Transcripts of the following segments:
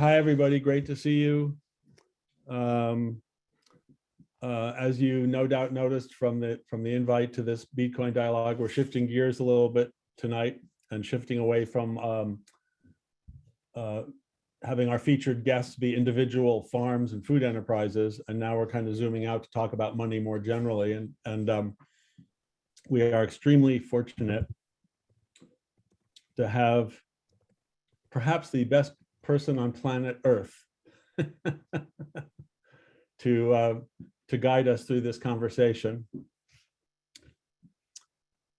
Hi, everybody. Great to see you. As you no doubt noticed from the invite to this Beetcoin dialogue, we're shifting gears a little bit tonight and shifting away from having our featured guests be individual farms and food enterprises, and now we're kind of zooming out to talk about money more generally. And we are extremely fortunate to have perhaps the best person on planet Earth to guide us through this conversation.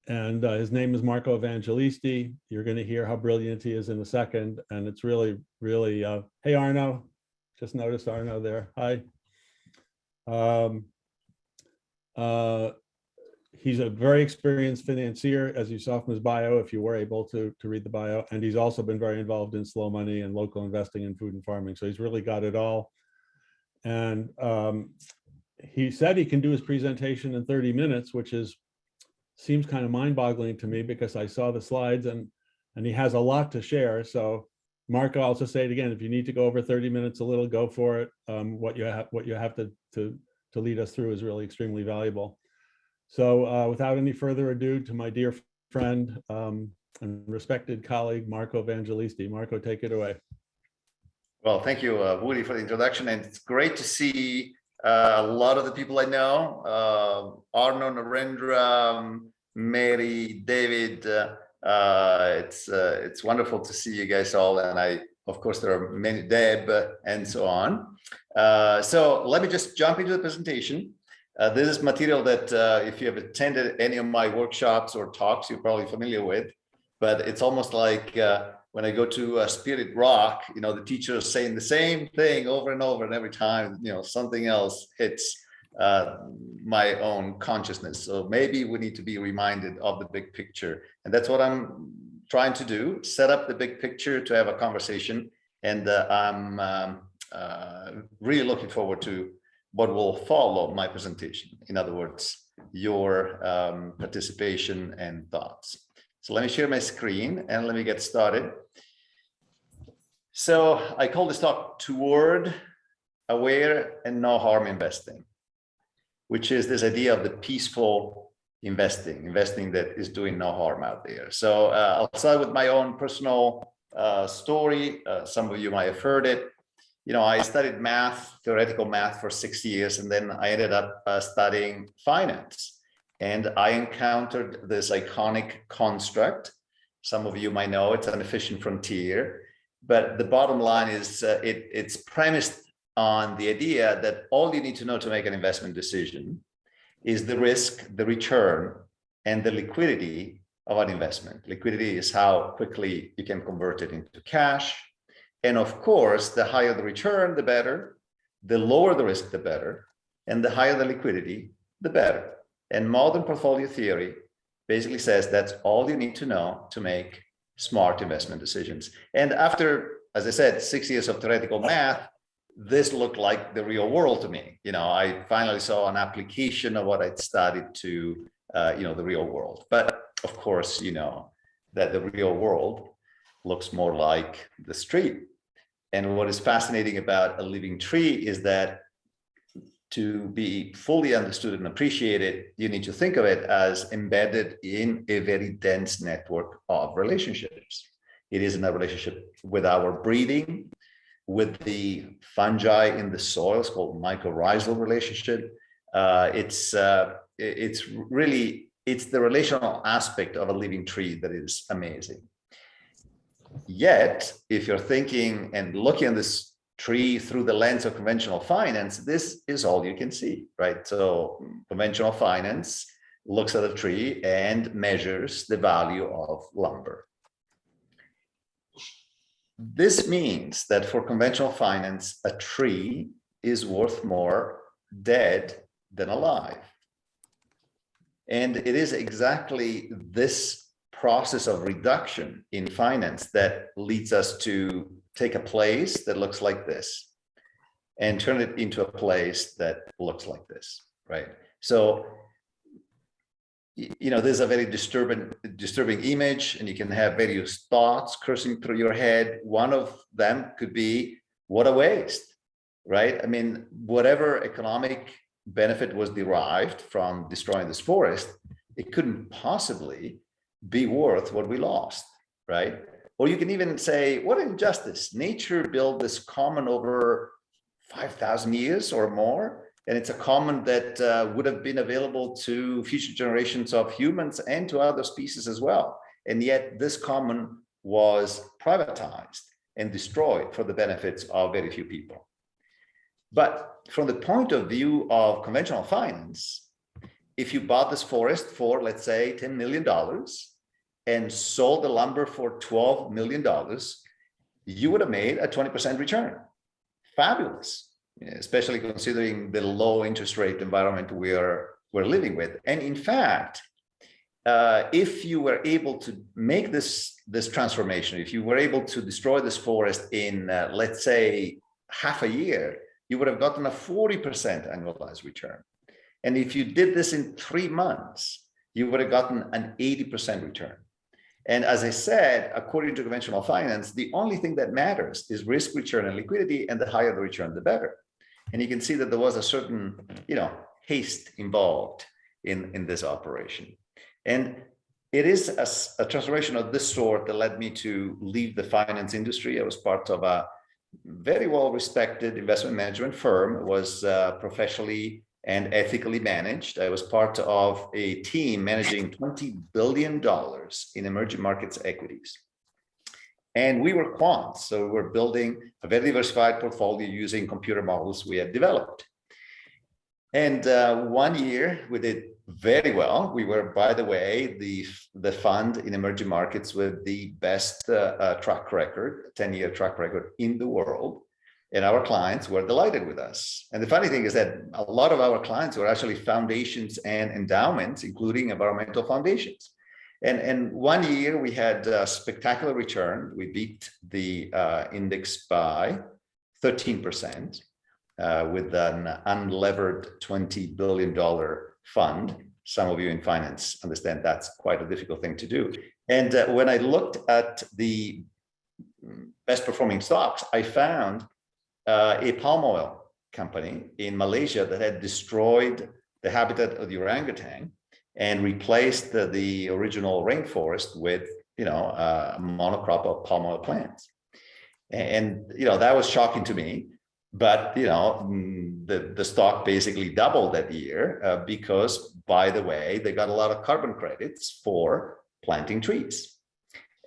And his name is Marco Vangelisti. You're going to hear how brilliant he is in a second. And it's really, really, hey, Arno. Just noticed Arno there. Hi. He's a very experienced financier, as you saw from his bio, if you were able to read the bio. And he's also been very involved in slow money and local investing in food and farming. So he's really got it all. And he said he can do his presentation in 30 minutes, which seems kind of mind-boggling to me because I saw the slides and he has a lot to share. So Marco, I'll just say it again, if you need to go over 30 minutes a little, go for it. What you have to lead us through is really extremely valuable. So without any further ado, to my dear friend and respected colleague, Marco Vangelisti. Marco, take it away. Well, thank you, Woody, for the introduction. And it's great to see a lot of the people I know, Arno, Narendra, Mary, David. It's wonderful to see you guys all. And of course, there are many, Deb, and so on. So let me just jump into the presentation. This is material that if you have attended any of my workshops or talks, you're probably familiar with, but it's almost like when I go to Spirit Rock, the teacher is saying the same thing over and over, and every time, something else hits my own consciousness. So maybe we need to be reminded of the big picture. And that's what I'm trying to do, set up the big picture to have a conversation. And I'm really looking forward to what will follow my presentation. In other words, your participation and thoughts. So let me share my screen and let me get started. So I call this talk Toward Aware and No Harm Investing, which is this idea of the peaceful investing that is doing no harm out there. So I'll start with my own personal story. Some of you might have heard it. I studied math, theoretical math for 6 years, and then I ended up studying finance. And I encountered this iconic construct. Some of you might know it's an efficient frontier, but the bottom line is it's premised on the idea that all you need to know to make an investment decision is the risk, the return, and the liquidity of an investment. Liquidity is how quickly you can convert it into cash. And of course, the higher the return, the better. The lower the risk, the better. And the higher the liquidity, the better. And modern portfolio theory basically says that's all you need to know to make smart investment decisions. And after, as I said, 6 years of theoretical math, this looked like the real world to me. I finally saw an application of what I'd studied to, the real world. But of course, that the real world looks more like the street. And what is fascinating about a living tree is that to be fully understood and appreciated, you need to think of it as embedded in a very dense network of relationships. It is in a relationship with our breathing, with the fungi in the soil. It's called mycorrhizal relationship. It's the relational aspect of a living tree that is amazing. Yet, if you're thinking and looking at this tree through the lens of conventional finance, this is all you can see, right? So conventional finance looks at a tree and measures the value of lumber. This means that for conventional finance, a tree is worth more dead than alive. And it is exactly this process of reduction in finance that leads us to take a place that looks like this and turn it into a place that looks like this, right? So there's a very disturbing image, and you can have various thoughts coursing through your head. One of them could be, what a waste, right? I mean, whatever economic benefit was derived from destroying this forest, it couldn't possibly be worth what we lost, right? Or you can even say, what an injustice. Nature built this common over 5,000 years or more, and it's a common that would have been available to future generations of humans and to other species as well. And yet this common was privatized and destroyed for the benefits of very few people. But from the point of view of conventional finance, if you bought this forest for, let's say, $10 million and sold the lumber for $12 million, you would have made a 20% return. Fabulous, especially considering the low interest rate environment we're living with. And in fact, if you were able to make this transformation, if you were able to destroy this forest in, let's say, half a year, you would have gotten a 40% annualized return. And if you did this in 3 months, you would have gotten an 80% return. And as I said, according to conventional finance, the only thing that matters is risk, return, and liquidity, and the higher the return, the better. And you can see that there was a certain, haste involved in this operation. And it is a transformation of this sort that led me to leave the finance industry. I was part of a very well-respected investment management firm. It was professionally and ethically managed. I was part of a team managing $20 billion in emerging markets equities. And we were quants, so we were building a very diversified portfolio using computer models we had developed. And 1 year we did very well. We were, by the way, the fund in emerging markets with the best track record, 10-year track record in the world. And our clients were delighted with us. And the funny thing is that a lot of our clients were actually foundations and endowments, including environmental foundations. And 1 year we had a spectacular return. We beat the index by 13% with an unlevered $20 billion fund. Some of you in finance understand that's quite a difficult thing to do. And when I looked at the best performing stocks, I found a palm oil company in Malaysia that had destroyed the habitat of the orangutan and replaced the original rainforest with, a monocrop of palm oil plants. And, that was shocking to me. But, the stock basically doubled that year because, by the way, they got a lot of carbon credits for planting trees.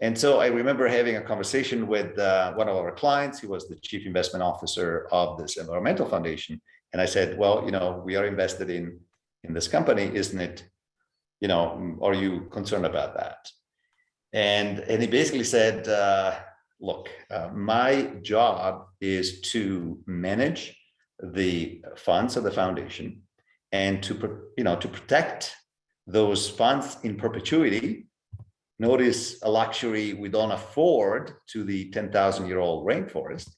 And so I remember having a conversation with one of our clients. He was the chief investment officer of this environmental foundation. And I said, well, we are invested in this company, isn't it? Are you concerned about that? And he basically said, look, my job is to manage the funds of the foundation and to protect those funds in perpetuity. Notice a luxury we don't afford to the 10,000-year-old rainforest.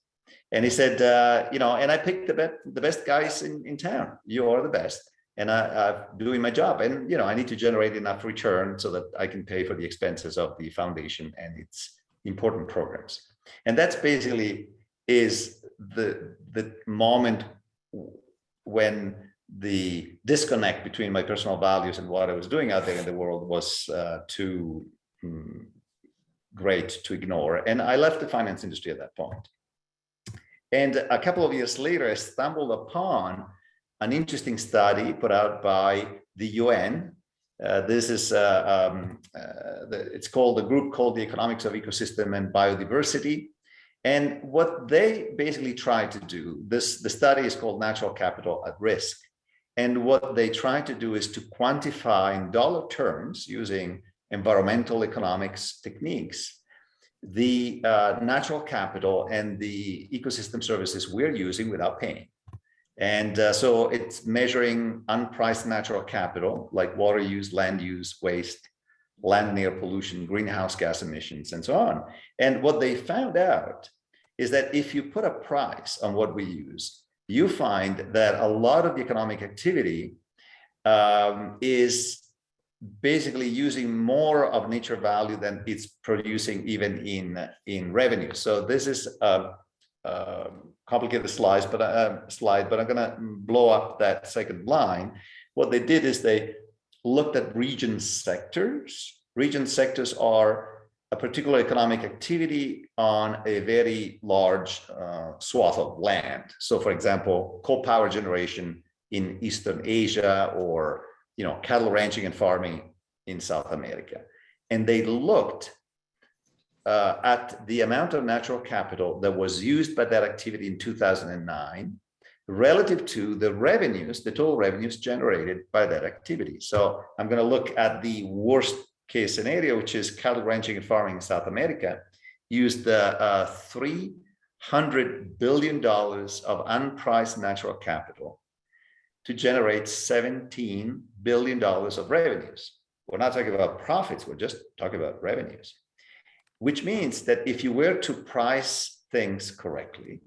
And he said, and I picked the best guys in town. You are the best. And I'm doing my job. And, I need to generate enough return so that I can pay for the expenses of the foundation and its important programs. And that's basically is the moment when the disconnect between my personal values and what I was doing out there in the world was too great to ignore. And I left the finance industry at that point. And a couple of years later, I stumbled upon an interesting study put out by the UN. This is it's called a group called the Economics of Ecosystem and Biodiversity. And what they basically try to do, the study is called Natural Capital at Risk. And what they try to do is to quantify in dollar terms using environmental economics techniques, the natural capital and the ecosystem services we're using without paying. And so it's measuring unpriced natural capital like water use, land use, waste, land and air pollution, greenhouse gas emissions, and so on. And what they found out is that if you put a price on what we use, you find that a lot of the economic activity is basically using more of nature value than it's producing even in revenue. So this is a complicated slide, but I'm going to blow up that second line. What they did is they looked at region sectors. Region sectors are a particular economic activity on a very large swath of land. So, for example, coal power generation in Eastern Asia, or cattle ranching and farming in South America. And they looked at the amount of natural capital that was used by that activity in 2009 relative to the revenues, the total revenues generated by that activity. So I'm going to look at the worst case scenario, which is cattle ranching and farming in South America, used $300 billion of unpriced natural capital to generate $17 billion of revenues. We're not talking about profits, we're just talking about revenues, which means that if you were to price things correctly,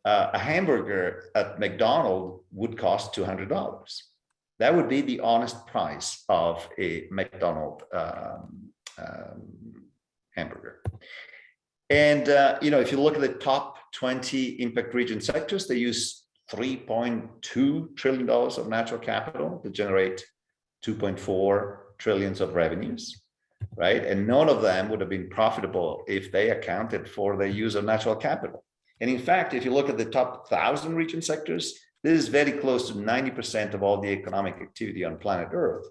a hamburger at McDonald's would cost $200. That would be the honest price of a McDonald's hamburger. And if you look at the top 20 impact region sectors, they use $3.2 trillion of natural capital to generate 2.4 trillions of revenues, right? And none of them would have been profitable if they accounted for the use of natural capital. And in fact, if you look at the top 1,000 region sectors, this is very close to 90% of all the economic activity on planet Earth.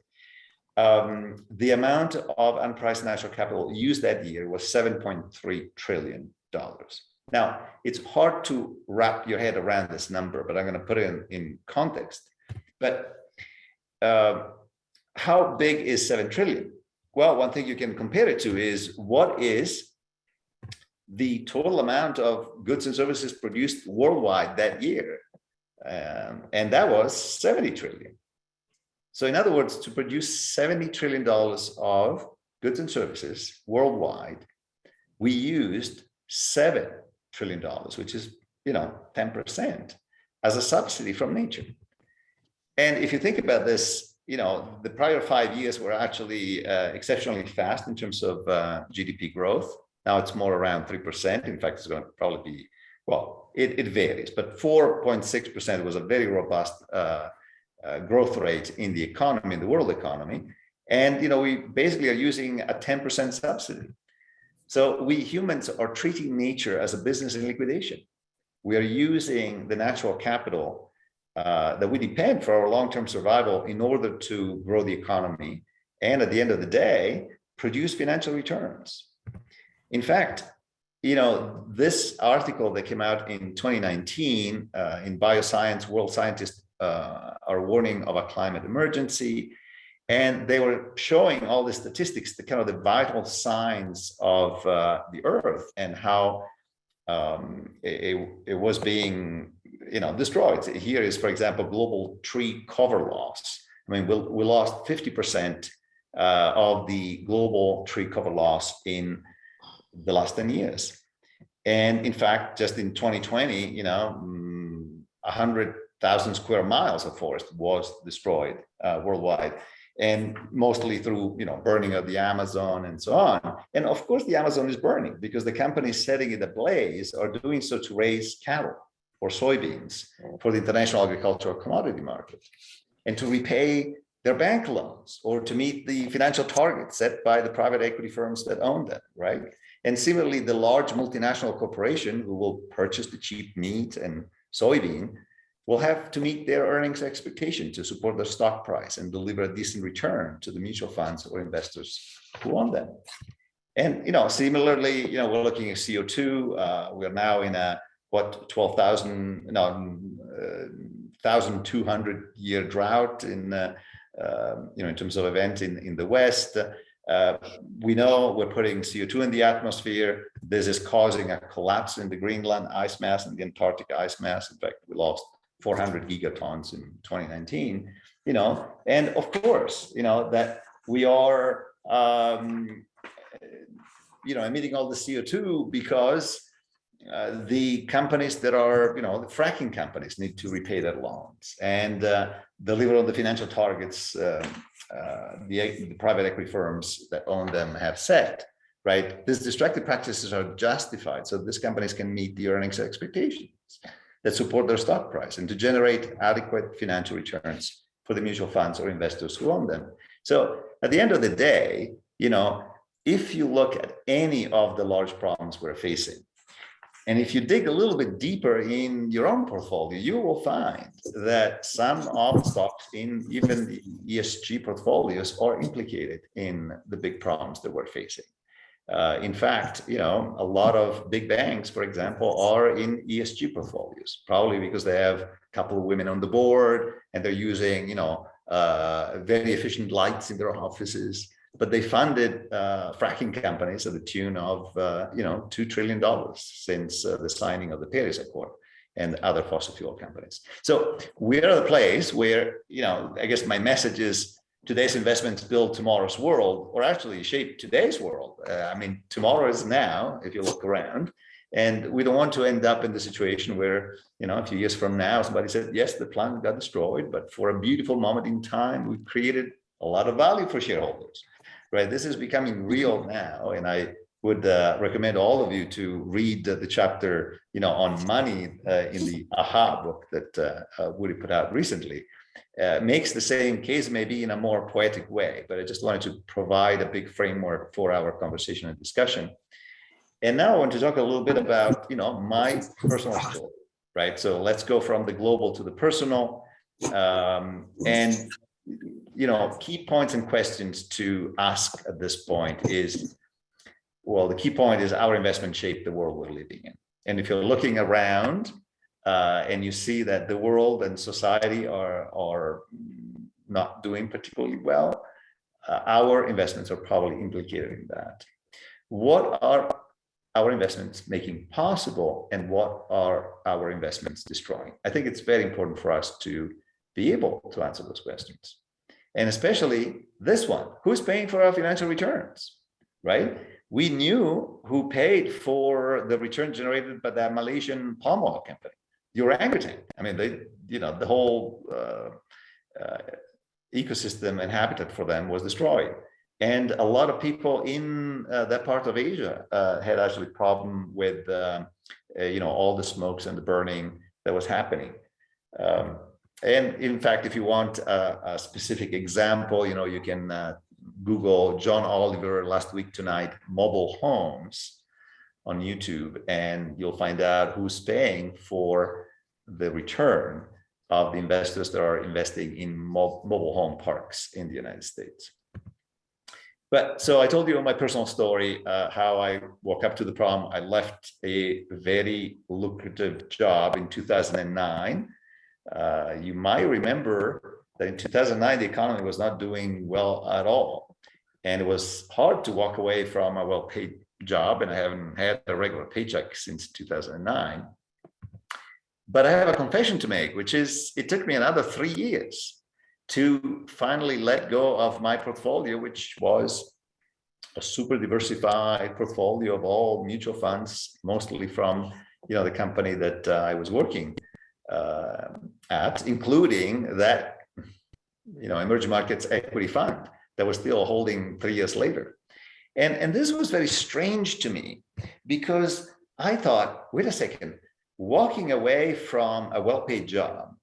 The amount of unpriced natural capital used that year was $7.3 trillion. Now, it's hard to wrap your head around this number, but I'm going to put it in context. But how big is 7 trillion? Well, one thing you can compare it to is what is the total amount of goods and services produced worldwide that year. And that was 70 trillion. So in other words, to produce $70 trillion of goods and services worldwide, we used $7 trillion, which is, 10% as a subsidy from nature. And if you think about this, the prior 5 years were actually exceptionally fast in terms of GDP growth. Now it's more around 3%. In fact, it's going to probably be, well, it varies, but 4.6% was a very robust growth rate in the economy, in the world economy. And, we basically are using a 10% subsidy. So we humans are treating nature as a business in liquidation. We are using the natural capital that we depend for our long-term survival in order to grow the economy and at the end of the day, produce financial returns. In fact, this article that came out in 2019 in Bioscience, world scientists are warning of a climate emergency. And they were showing all the statistics, the kind of the vital signs of the Earth and how it was being, destroyed. Here is, for example, global tree cover loss. I mean, we lost 50% of the global tree cover loss in the last 10 years. And in fact, just in 2020, 100,000 square miles of forest was destroyed worldwide. And mostly through, burning of the Amazon and so on. And of course, the Amazon is burning because the companies setting it ablaze are doing so to raise cattle or soybeans for the international agricultural commodity market and to repay their bank loans or to meet the financial targets set by the private equity firms that own them, right? And similarly, the large multinational corporation who will purchase the cheap meat and soybean will have to meet their earnings expectation to support their stock price and deliver a decent return to the mutual funds or investors who own them. And, similarly, we're looking at CO2. We're now in a, 1,200 year drought in terms of event in the West. We know we're putting CO2 in the atmosphere. This is causing a collapse in the Greenland ice mass and the Antarctic ice mass. In fact, we lost 400 gigatons in 2019, and of course, that we are, emitting all the CO2 because the companies that are, the fracking companies need to repay their loans and deliver on the financial targets the private equity firms that own them have set right? These destructive practices are justified so these companies can meet the earnings expectations that support their stock price and to generate adequate financial returns for the mutual funds or investors who own them. So at the end of the day, if you look at any of the large problems we're facing, and if you dig a little bit deeper in your own portfolio, you will find that some of the stocks in even the ESG portfolios are implicated in the big problems that we're facing. In fact, a lot of big banks, for example, are in ESG portfolios, probably because they have a couple of women on the board and they're using, very efficient lights in their offices. But they funded fracking companies at the tune of, $2 trillion since the signing of the Paris Accord and other fossil fuel companies. So we're at a place where, I guess my message is today's investments build tomorrow's world, or actually shape today's world. Tomorrow is now, if you look around. And we don't want to end up in the situation where, a few years from now, somebody said, yes, the planet got destroyed, but for a beautiful moment in time, we created a lot of value for shareholders. Right, this is becoming real now, and I would recommend all of you to read the chapter, on money in the Aha book that Woody put out recently. Makes the same case, maybe in a more poetic way, but I just wanted to provide a big framework for our conversation and discussion. And now I want to talk a little bit about, my personal story, right? So let's go from the global to the personal, and key points and questions to ask at this point is, well, the key point is our investment shape the world we're living in. And if you're looking around and you see that the world and society are not doing particularly well, our investments are probably implicated in that. What are our investments making possible, and what are our investments destroying? I think it's very important for us to be able to answer those questions. And especially this one, who's paying for our financial returns, right? We knew who paid for the return generated by the Malaysian palm oil company, the orangutan. The whole ecosystem and habitat for them was destroyed. And a lot of people in that part of Asia had actually problem with, all the smokes and the burning that was happening. And in fact, if you want a specific example, you can Google John Oliver last week tonight, mobile homes on YouTube, and you'll find out who's paying for the return of the investors that are investing in mobile home parks in the United States. But so I told you my personal story, how I woke up to the problem. I left a very lucrative job in 2009. You might remember that in 2009, the economy was not doing well at all. And it was hard to walk away from a well-paid job, and I haven't had a regular paycheck since 2009. But I have a confession to make, which is it took me another 3 years to finally let go of my portfolio, which was a super diversified portfolio of all mutual funds, mostly from the company that I was working at, including that emerging markets equity fund that was still holding 3 years later. And this was very strange to me, because I thought, wait a second, walking away from a well-paid job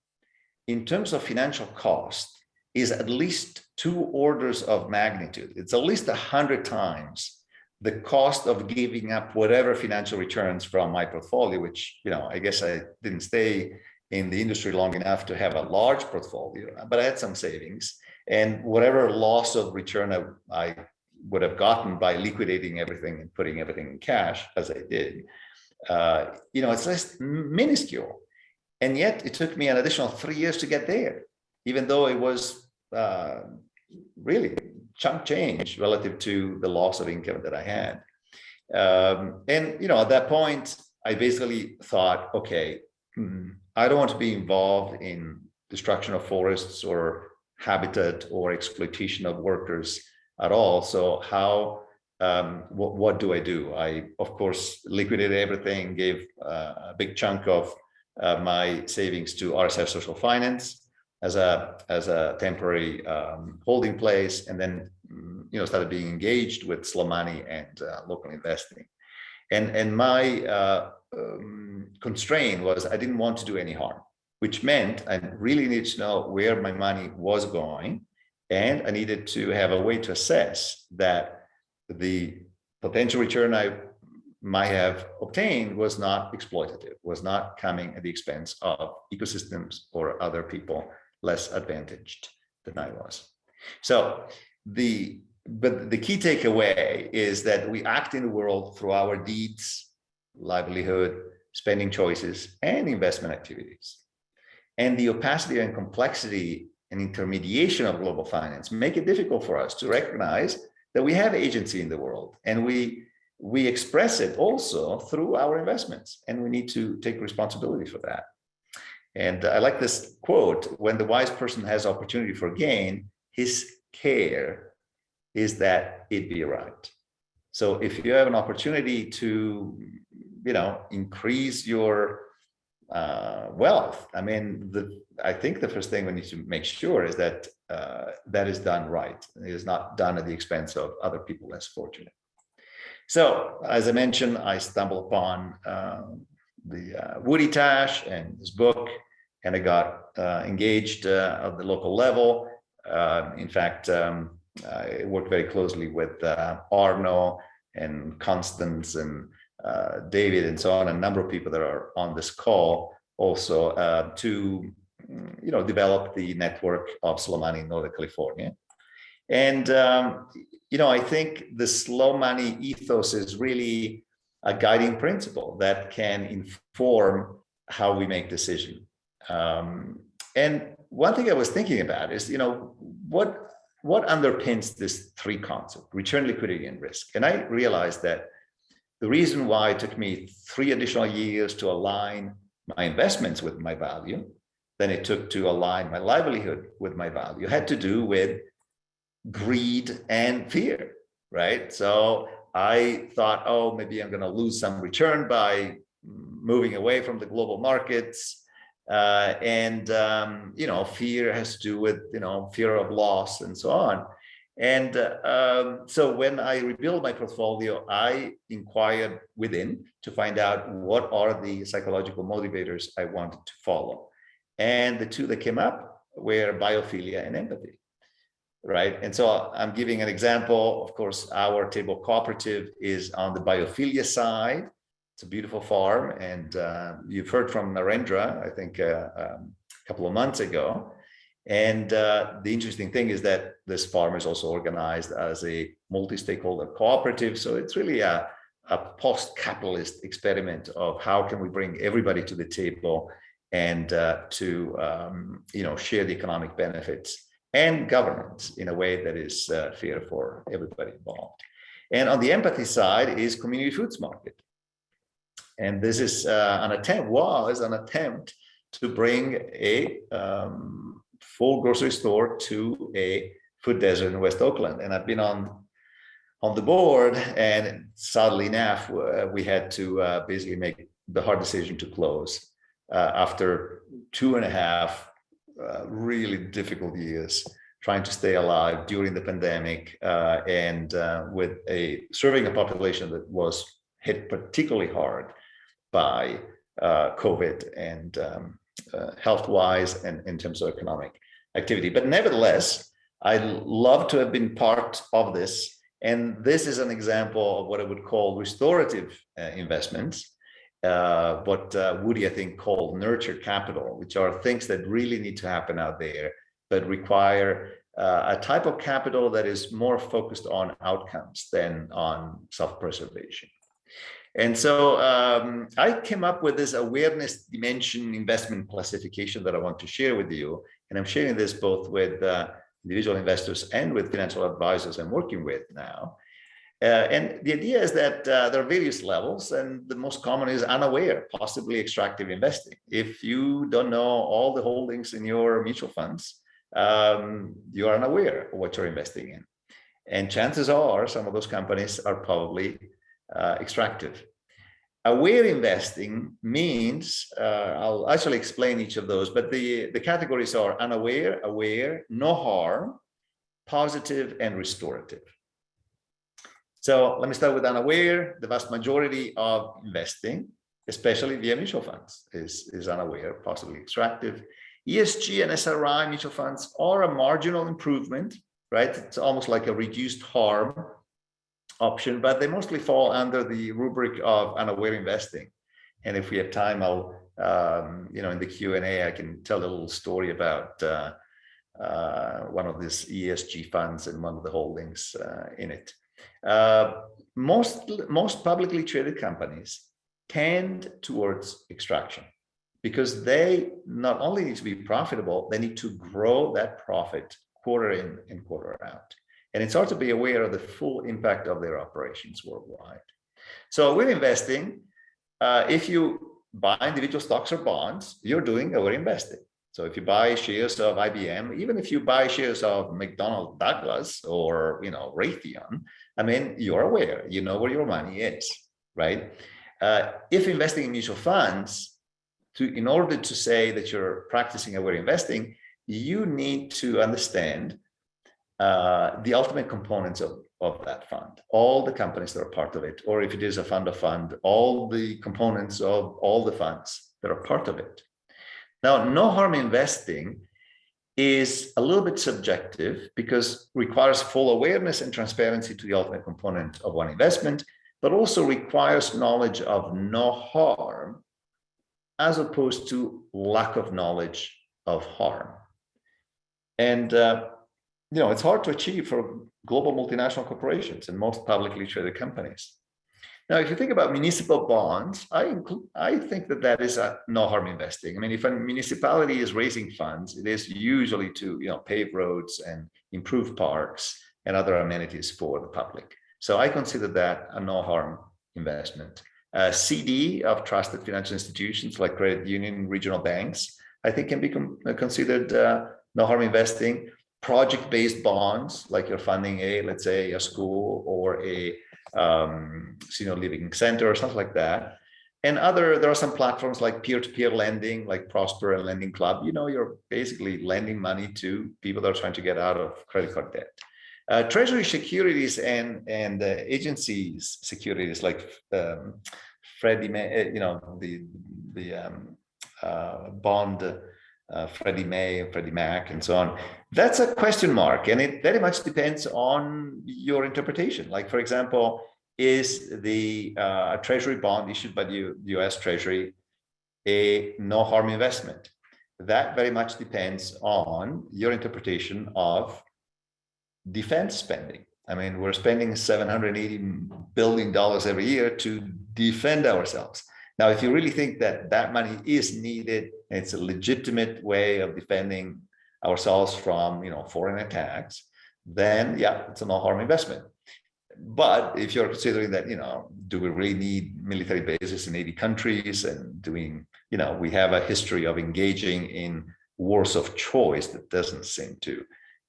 in terms of financial cost is at least 2 orders of magnitude. It's at least 100 times the cost of giving up whatever financial returns from my portfolio, which, I guess I didn't stay in the industry long enough to have a large portfolio, but I had some savings, and whatever loss of return I would have gotten by liquidating everything and putting everything in cash, as I did, it's just minuscule. And yet it took me an additional 3 years to get there, even though it was really chunk change relative to the loss of income that I had. And at that point, I basically thought, okay, I don't want to be involved in destruction of forests or habitat or exploitation of workers at all. So what do I do? I, of course, liquidated everything, gave a big chunk of my savings to RSF Social Finance. as a temporary holding place, and then started being engaged with slow money and local investing. And my constraint was I didn't want to do any harm, which meant I really needed to know where my money was going, and I needed to have a way to assess that the potential return I might have obtained was not exploitative, was not coming at the expense of ecosystems or other people less advantaged than I was. So but the key takeaway is that we act in the world through our deeds, livelihood, spending choices, and investment activities. And the opacity and complexity and intermediation of global finance make it difficult for us to recognize that we have agency in the world, and we express it also through our investments, and we need to take responsibility for that. And I like this quote: when the wise person has opportunity for gain, his care is that it be right. So if you have an opportunity to, increase your wealth, I think the first thing we need to make sure is that that is done right. It is not done at the expense of other people less fortunate. So, as I mentioned, I stumbled upon the Woody Tash and his book, and I got engaged at the local level. In fact, I worked very closely with Arno and Constance and David and so on, a number of people that are on this call also to develop the network of slow money in Northern California. And I think the slow money ethos is really a guiding principle that can inform how we make decisions. And one thing I was thinking about is, what underpins this three concepts: return, liquidity, and risk. And I realized that the reason why it took me 3 additional years to align my investments with my value, than it took to align my livelihood with my value, had to do with greed and fear, right? So I thought, oh, maybe I'm going to lose some return by moving away from the global markets. Fear has to do with, fear of loss and so on. And so when I rebuilt my portfolio, I inquired within to find out what are the psychological motivators I wanted to follow. And the two that came up were biophilia and empathy, right? And so I'm giving an example. Of course, our table cooperative is on the biophilia side. It's a beautiful farm, and you've heard from Narendra, I think, a couple of months ago. And the interesting thing is that this farm is also organized as a multi-stakeholder cooperative. So it's really a post-capitalist experiment of how can we bring everybody to the table and to share the economic benefits and governance in a way that is fair for everybody involved. And on the empathy side is Community Foods Market. And this is an attempt to bring a full grocery store to a food desert in West Oakland. And I've been on the board, and sadly enough, we had to basically make the hard decision to close after 2.5 really difficult years trying to stay alive during the pandemic, and with serving a population that was hit particularly hard by COVID and health-wise and in terms of economic activity. But nevertheless, I love to have been part of this. And this is an example of what I would call restorative investments, what Woody, I think, called nurture capital, which are things that really need to happen out there, but require a type of capital that is more focused on outcomes than on self-preservation. And so I came up with this awareness dimension investment classification that I want to share with you. And I'm sharing this both with individual investors and with financial advisors I'm working with now. And the idea is that there are various levels, and the most common is unaware, possibly extractive investing. If you don't know all the holdings in your mutual funds, you are unaware of what you're investing in. And chances are some of those companies are probably extractive. Aware investing means, I'll actually explain each of those, but the categories are unaware, aware, no harm, positive, and restorative. So let me start with unaware. The vast majority of investing, especially via mutual funds, is unaware, possibly extractive. ESG and SRI mutual funds are a marginal improvement, right? It's almost like a reduced harm option, but they mostly fall under the rubric of unaware investing. And if we have time, I'll, in the Q&A, I can tell a little story about one of these ESG funds and one of the holdings in it. Most publicly traded companies tend towards extraction because they not only need to be profitable, they need to grow that profit quarter in and quarter out. And it's hard to be aware of the full impact of their operations worldwide. So with investing, if you buy individual stocks or bonds, you're doing aware investing. So if you buy shares of IBM, even if you buy shares of McDonnell Douglas or Raytheon, I mean, you're aware, you know where your money is, right? If investing in mutual funds, in order to say that you're practicing aware investing, you need to understand the ultimate components of that fund, all the companies that are part of it, or if it is a fund of fund, all the components of all the funds that are part of it. Now, no harm investing is a little bit subjective because it requires full awareness and transparency to the ultimate component of one investment, but also requires knowledge of no harm as opposed to lack of knowledge of harm. And it's hard to achieve for global multinational corporations and most publicly traded companies. Now, if you think about municipal bonds, I think that is a no harm investing. I mean, if a municipality is raising funds, it is usually to pave roads and improve parks and other amenities for the public. So I consider that a no harm investment. CD of trusted financial institutions like credit union, regional banks, I think can be considered no harm investing. Project-based bonds, like you're funding let's say a school or a senior living center or something like that. And there are some platforms like peer-to-peer lending, like Prosper and Lending Club. You're basically lending money to people that are trying to get out of credit card debt. Treasury securities and agencies securities like Freddie Mae, bond. Freddie Mae, Freddie Mac, and so on. That's a question mark, and it very much depends on your interpretation. Like, for example, is the treasury bond issued by the U.S. Treasury a no harm investment? That very much depends on your interpretation of defense spending. I mean, we're spending $780 billion every year to defend ourselves. Now, if you really think that money is needed, and it's a legitimate way of defending ourselves from, foreign attacks, then yeah, it's a no harm investment. But if you're considering that, do we really need military bases in 80 countries and we have a history of engaging in wars of choice that doesn't seem to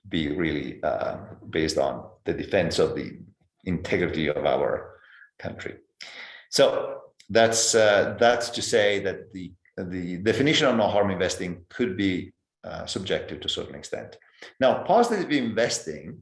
be really based on the defense of the integrity of our country. So that's to say that the definition of no harm investing could be subjective to a certain extent. Now, positive investing,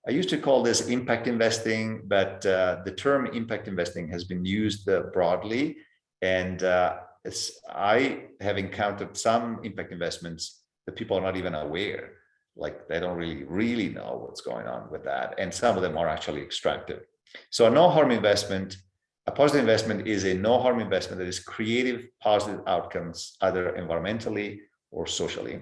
I used to call this impact investing, but the term impact investing has been used broadly, and I have encountered some impact investments that people are not even aware, like they don't really know what's going on with that, and some of them are actually extractive. So a no harm investment, a positive investment, is a no harm investment that is creative, positive outcomes, either environmentally or socially.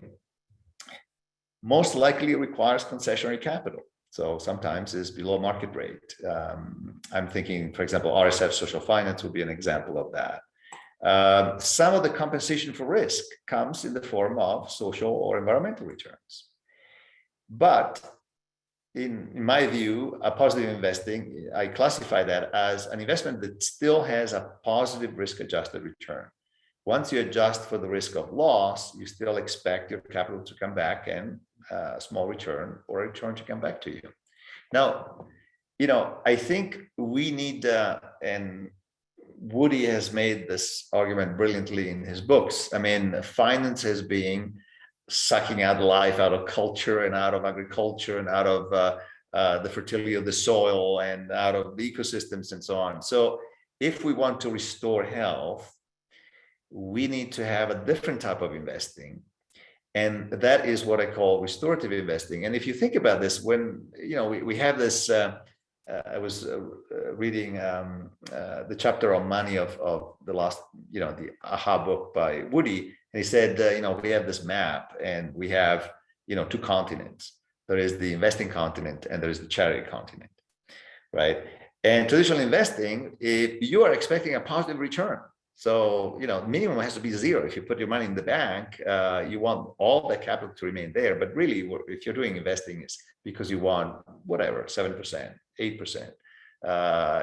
Most likely requires concessionary capital. So sometimes it's below market rate. I'm thinking, for example, RSF social finance would be an example of that. Some of the compensation for risk comes in the form of social or environmental returns. But in my view, a positive investing, I classify that as an investment that still has a positive risk-adjusted return. Once you adjust for the risk of loss, you still expect your capital to come back and a small return or a return to come back to you. Now, I think we need, and Woody has made this argument brilliantly in his books. I mean, finance has been sucking out life out of culture and out of agriculture and out of the fertility of the soil and out of the ecosystems and so on. So if we want to restore health, we need to have a different type of investing. And that is what I call restorative investing. And if you think about this, when, you know, we have this, I was reading the chapter on money of the last, you know, the AHA book by Woody. And he said, you know, we have this map and we have, you know, two continents. There is the investing continent and there is the charity continent, right? And traditional investing, if you are expecting a positive return, so, you know, minimum has to be zero. If you put your money in the bank, you want all the capital to remain there. But really, if you're doing investing, it's because you want whatever, 7%, 8%.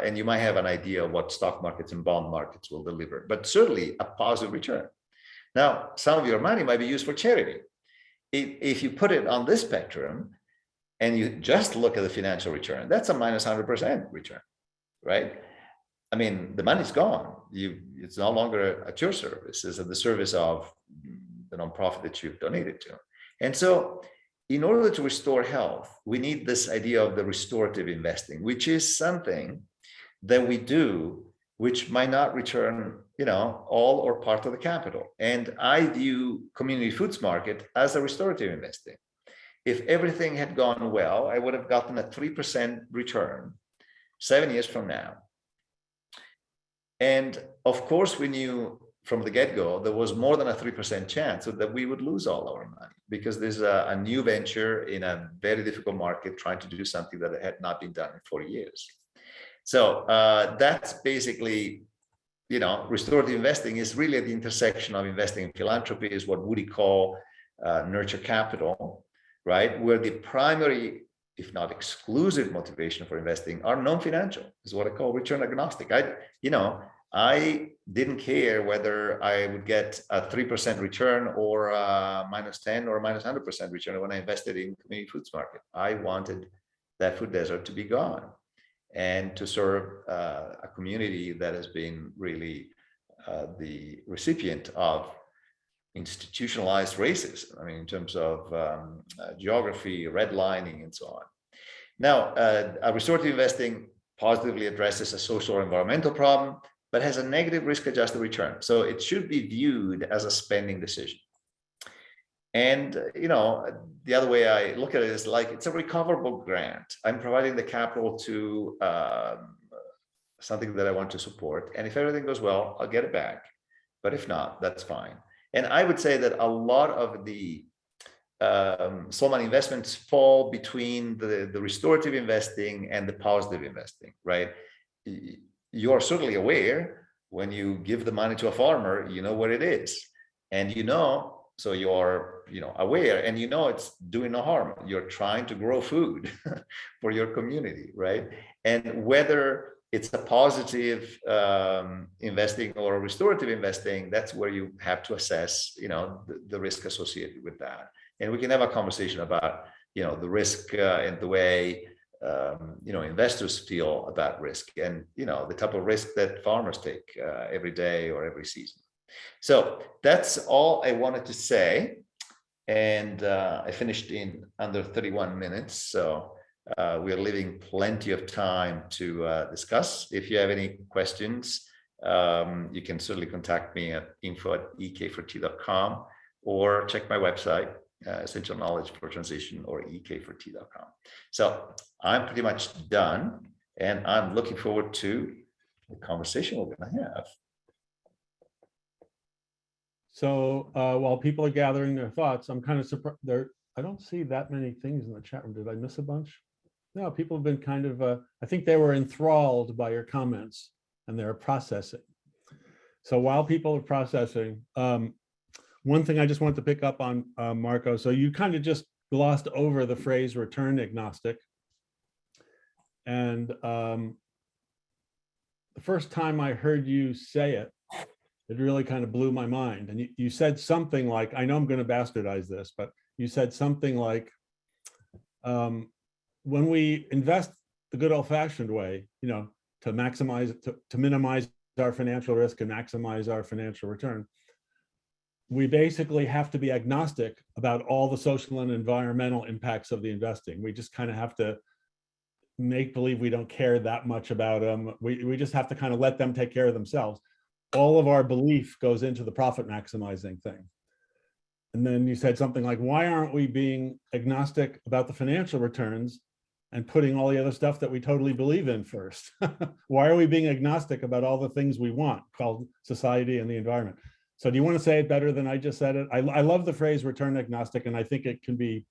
And you might have an idea of what stock markets and bond markets will deliver, but certainly a positive return. Now, some of your money might be used for charity. If you put it on this spectrum and you just look at the financial return, that's a minus 100% return, right? I mean, the money's gone. It's no longer at your service. It's at the service of the nonprofit that you've donated to. And so in order to restore health, we need this idea of the restorative investing, which is something that we do, which might not return, you know, all or part of the capital. And I view community foods market as a restorative investing. If everything had gone well, I would have gotten a 3% return 7 years from now. And of course, we knew from the get-go, there was more than a 3% chance that we would lose all our money because there's a new venture in a very difficult market trying to do something that had not been done in 40 years. So that's basically, you know, restorative investing is really at the intersection of investing in philanthropy, is what Woody call nurture capital, right? Where the primary, if not exclusive motivation for investing are non-financial, is what I call return agnostic. I didn't care whether I would get a 3% return or a minus 10 or minus 100% return when I invested in community foods market. I wanted that food desert to be gone and to serve a community that has been really the recipient of institutionalized racism. I mean, in terms of geography, redlining, and so on. Now, restorative investing positively addresses a social or environmental problem, but has a negative risk-adjusted return. So it should be viewed as a spending decision. And, you know, the other way I look at it is like, it's a recoverable grant. I'm providing the capital to something that I want to support. And if everything goes well, I'll get it back. But if not, that's fine. And I would say that a lot of the slow money investments fall between the restorative investing and the positive investing, right? You are certainly aware when you give the money to a farmer, you know where it is. And you know, so you're, you know, aware and you know it's doing no harm. You're trying to grow food for your community, right? And whether it's a positive investing or a restorative investing, that's where you have to assess, you know, the risk associated with that. And we can have a conversation about, you know, the risk and the way, you know, investors feel about risk and, you know, the type of risk that farmers take every day or every season. So that's all I wanted to say. And I finished in under 31 minutes. So we are leaving plenty of time to discuss. If you have any questions, you can certainly contact me at info@ek4t.com or check my website, Essential Knowledge for Transition, or ek4t.com. So I'm pretty much done, and I'm looking forward to the conversation we're going to have. So while people are gathering their thoughts, I'm kind of surprised. I don't see that many things in the chat room. Did I miss a bunch? No, people have been kind of, I think they were enthralled by your comments and they're processing. So while people are processing, one thing I just wanted to pick up on, Marco, so you kind of just glossed over the phrase return agnostic. And the first time I heard you say it, it really kind of blew my mind. And you said something like, I know I'm going to bastardize this, but you said something like, when we invest the good old fashioned way, you know, to maximize, to minimize our financial risk and maximize our financial return. We basically have to be agnostic about all the social and environmental impacts of the investing. We just kind of have to make believe we don't care that much about them. We just have to kind of let them take care of themselves. All of our belief goes into the profit maximizing thing. And then you said something like, why aren't we being agnostic about the financial returns and putting all the other stuff that we totally believe in first? Why are we being agnostic about all the things we want, called society and the environment? So do you want to say it better than I just said it? I love the phrase return agnostic, and I think it can be,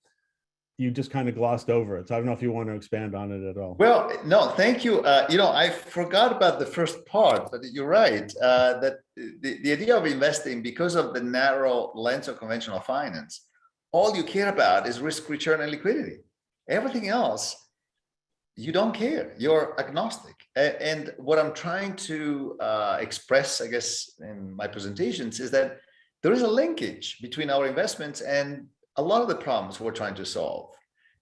you just kind of glossed over it. So I don't know if you want to expand on it at all. Well, no, thank you. I forgot about the first part, but you're right, that the idea of investing, because of the narrow lens of conventional finance, all you care about is risk, return, and liquidity. Everything else, you don't care. You're agnostic. And what I'm trying to express, I guess, in my presentations is that there is a linkage between our investments and a lot of the problems we're trying to solve.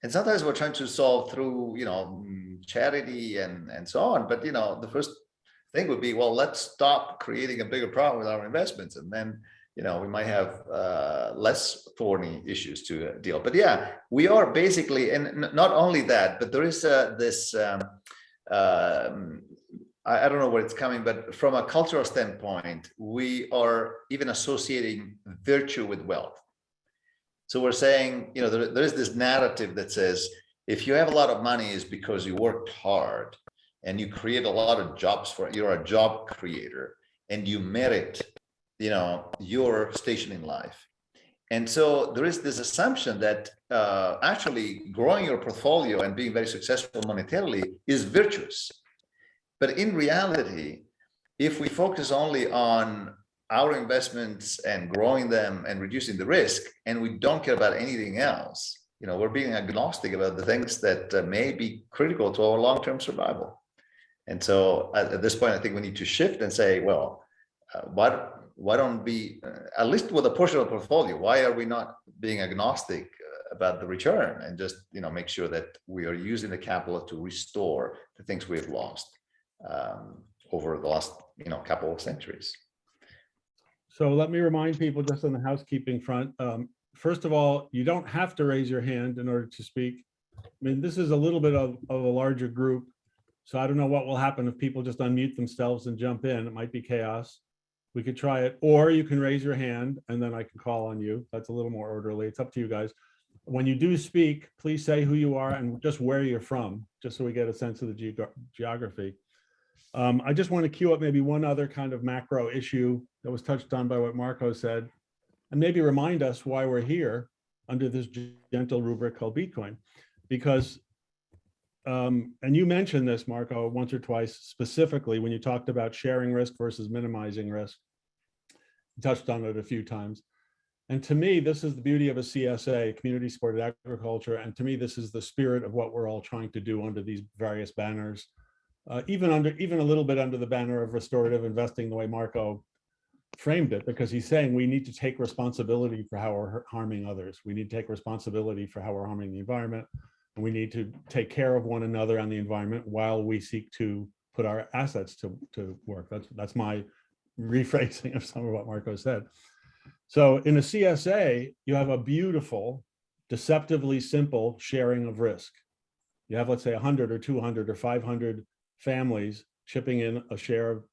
And sometimes we're trying to solve through, charity and so on. But, the first thing would be, well, let's stop creating a bigger problem with our investments. And then, we might have less thorny issues to deal. But yeah, we are basically, and not only that, but there is this, I don't know where it's coming, but from a cultural standpoint, we are even associating virtue with wealth. So we're saying, there is this narrative that says, if you have a lot of money, it's because you worked hard and you create a lot of jobs you're a job creator and you merit, your station in life. And so there is this assumption that actually growing your portfolio and being very successful monetarily is virtuous. But in reality, if we focus only on our investments and growing them and reducing the risk, and we don't care about anything else, we're being agnostic about the things that may be critical to our long-term survival. And so at this point, I think we need to shift and say, well, why don't we, at least with a portion of the portfolio, why are we not being agnostic about the return and just, make sure that we are using the capital to restore the things we've lost over the last, couple of centuries. So let me remind people just on the housekeeping front. First of all, you don't have to raise your hand in order to speak. I mean, this is a little bit of a larger group. So I don't know what will happen if people just unmute themselves and jump in. It might be chaos. We could try it, or you can raise your hand and then I can call on you. That's a little more orderly. It's up to you guys. When you do speak, please say who you are and just where you're from, just so we get a sense of the geography. I just want to queue up maybe one other kind of macro issue that was touched on by what Marco said, and maybe remind us why we're here under this gentle rubric called Beetcoin. Because, and you mentioned this, Marco, once or twice, specifically when you talked about sharing risk versus minimizing risk. You touched on it a few times. And to me, this is the beauty of a CSA, community supported agriculture. And to me, this is the spirit of what we're all trying to do under these various banners. Even a little bit under the banner of restorative investing, the way Marco framed it, because he's saying we need to take responsibility for how we're harming others. We need to take responsibility for how we're harming the environment, and we need to take care of one another and the environment while we seek to put our assets to work. That's my rephrasing of some of what Marco said. So in a CSA, you have a beautiful, deceptively simple sharing of risk. You have, let's say, 100 or 200 or 500 families chipping in a share of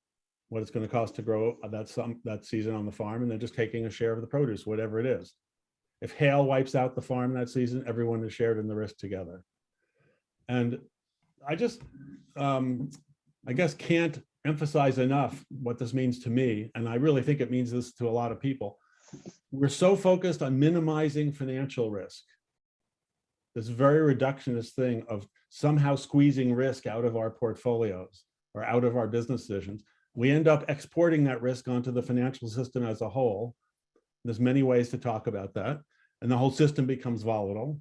what it's going to cost to grow that season on the farm, and then just taking a share of the produce, whatever it is. If hail wipes out the farm that season, everyone is shared in the risk together. And I just, I guess, can't emphasize enough what this means to me, and I really think it means this to a lot of people. We're so focused on minimizing financial risk, this very reductionist thing of somehow squeezing risk out of our portfolios or out of our business decisions. We end up exporting that risk onto the financial system as a whole. There's many ways to talk about that. And the whole system becomes volatile.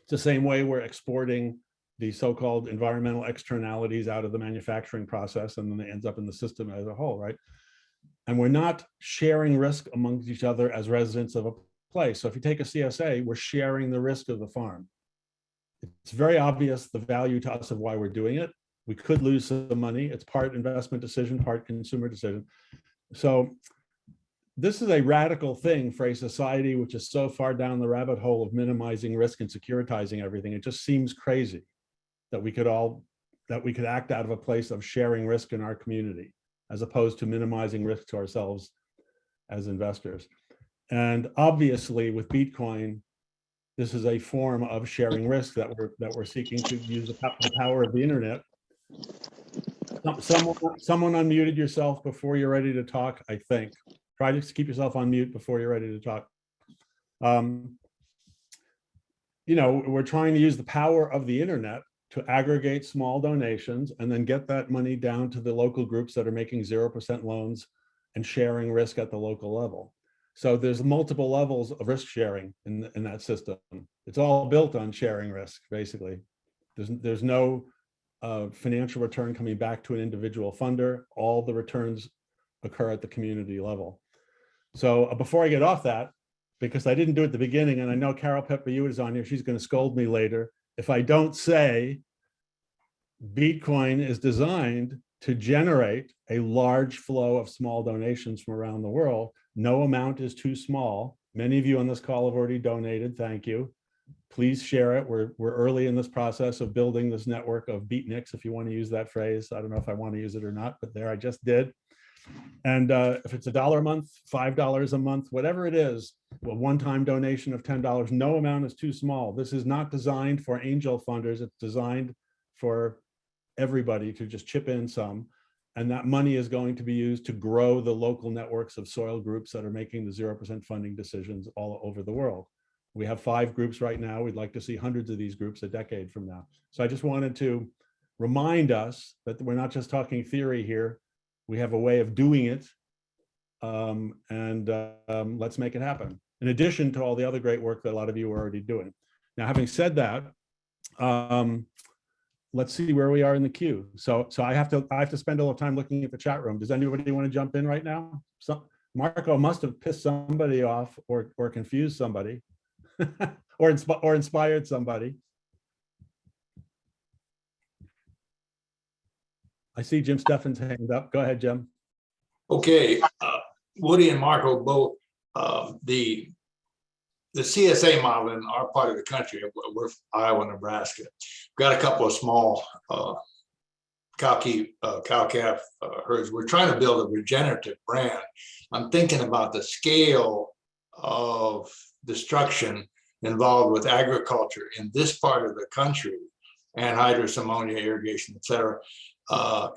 It's the same way we're exporting the so-called environmental externalities out of the manufacturing process, and then it ends up in the system as a whole, right? And we're not sharing risk amongst each other as residents of a place. So if you take a CSA, we're sharing the risk of the farm. It's very obvious the value to us of why we're doing it. We could lose some money. It's part investment decision, part consumer decision. So this is a radical thing for a society which is so far down the rabbit hole of minimizing risk and securitizing everything. It just seems crazy that we could act out of a place of sharing risk in our community, as opposed to minimizing risk to ourselves as investors. And obviously with Beetcoin, this is a form of sharing risk that we're seeking to use the power of the internet. Someone unmuted yourself before you're ready to talk, I think. Try to keep yourself on mute before you're ready to talk. You know, we're trying to use the power of the internet to aggregate small donations and then get that money down to the local groups that are making 0% loans and sharing risk at the local level. So there's multiple levels of risk sharing in that system. It's all built on sharing risk, basically. There's no financial return coming back to an individual funder. All the returns occur at the community level. So before I get off that, because I didn't do it at the beginning, and I know Carol Pepper-Hewitt is on here, she's going to scold me later if I don't say Beetcoin is designed to generate a large flow of small donations from around the world. No amount is too small. Many of you on this call have already donated. Thank you. Please share it. We're early in this process of building this network of beatniks, if you want to use that phrase. I don't know if I want to use it or not, but there, I just did. And if it's $1 a month, $5 a month, whatever it is, a one-time donation of $10, no amount is too small. This is not designed for angel funders. It's designed for everybody to just chip in some. And that money is going to be used to grow the local networks of soil groups that are making the 0% funding decisions all over the world. We have 5 groups right now. We'd like to see hundreds of these groups a decade from now. So I just wanted to remind us that we're not just talking theory here. We have a way of doing it, and let's make it happen. In addition to all the other great work that a lot of you are already doing. Now, having said that, let's see where we are in the queue. So I have to spend a little time looking at the chat room. Does anybody want to jump in right now? So Marco must have pissed somebody off or confused somebody or inspired somebody. I see Jim Steffen's hand up. Go ahead, Jim. Okay, Woody and Marco both, the CSA model in our part of the country, we're Iowa, Nebraska, got a couple of small cow-calf herds. We're trying to build a regenerative brand. I'm thinking about the scale of destruction involved with agriculture in this part of the country, anhydrous ammonia, irrigation, et cetera,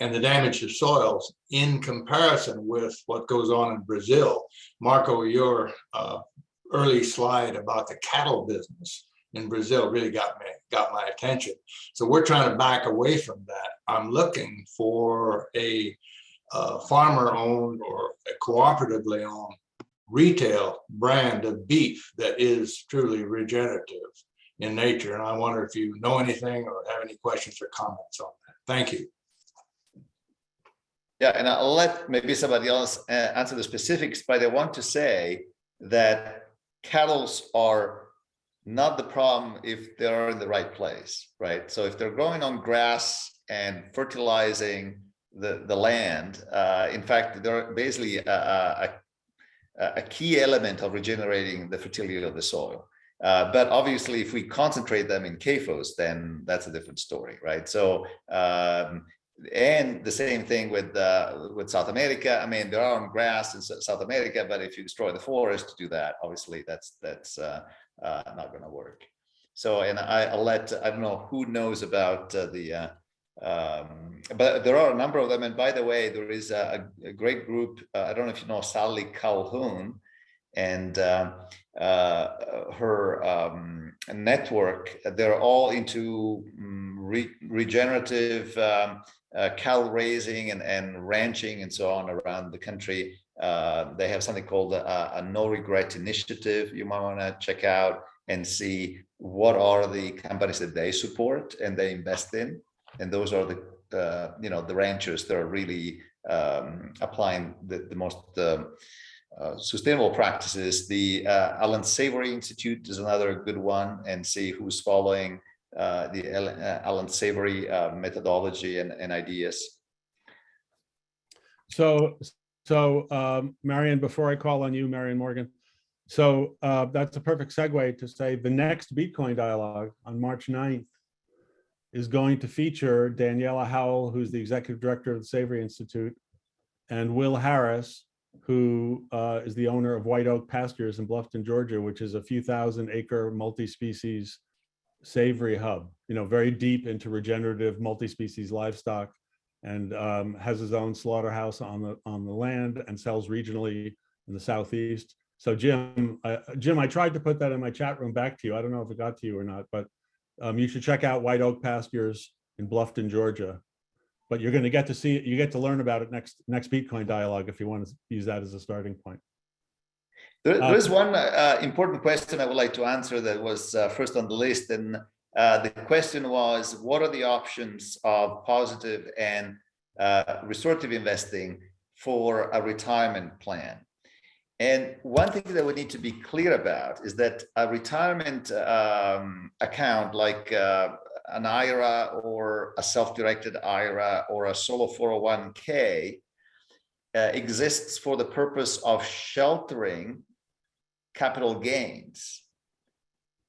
and the damage to soils in comparison with what goes on in Brazil. Marco, your early slide about the cattle business in Brazil really got my attention. So we're trying to back away from that. I'm looking for a farmer-owned or a cooperatively owned retail brand of beef that is truly regenerative in nature. And I wonder if you know anything or have any questions or comments on that. Thank you. Yeah, and I'll let maybe somebody else answer the specifics, but I want to say that cattle are not the problem if they're in the right place, right? So if they're growing on grass and fertilizing the land, in fact, they're basically a key element of regenerating the fertility of the soil. But obviously, if we concentrate them in CAFOs, then that's a different story, right? So, and the same thing with South America. I mean, they're on grass in South America, but if you destroy the forest to do that, obviously that's not going to work. So, and I'll let, I don't know who knows about but there are a number of them. And by the way, there is a great group. I don't know if you know Sally Calhoun and her network. They're all into regenerative cattle raising and ranching and so on around the country. They have something called a no regret initiative you might want to check out and see what are the companies that they support and they invest in. And those are the ranchers that are really applying the most sustainable practices. The Alan Savory Institute is another good one, and see who's following Alan Savory methodology and ideas. So Marion, before I call on you, Marion Morgan, so that's a perfect segue to say the next Beetcoin dialogue on March 9th is going to feature Daniela Howell, who's the executive director of the Savory Institute, and Will Harris, who is the owner of White Oak Pastures in Bluffton, Georgia, which is a few thousand acre multi-species savory hub, very deep into regenerative multi-species livestock, and has his own slaughterhouse on the land and sells regionally in the Southeast. So Jim, I tried to put that in my chat room back to you. I don't know if it got to you or not, but you should check out White Oak Pastures in Bluffton, Georgia. But you're going to get to see it. You get to learn about it next Beetcoin dialogue if you want to use that as a starting point. There is one important question I would like to answer that was first on the list, and the question was, what are the options of positive and restorative investing for a retirement plan? And one thing that we need to be clear about is that a retirement account like an IRA or a self-directed IRA or a solo 401k exists for the purpose of sheltering capital gains.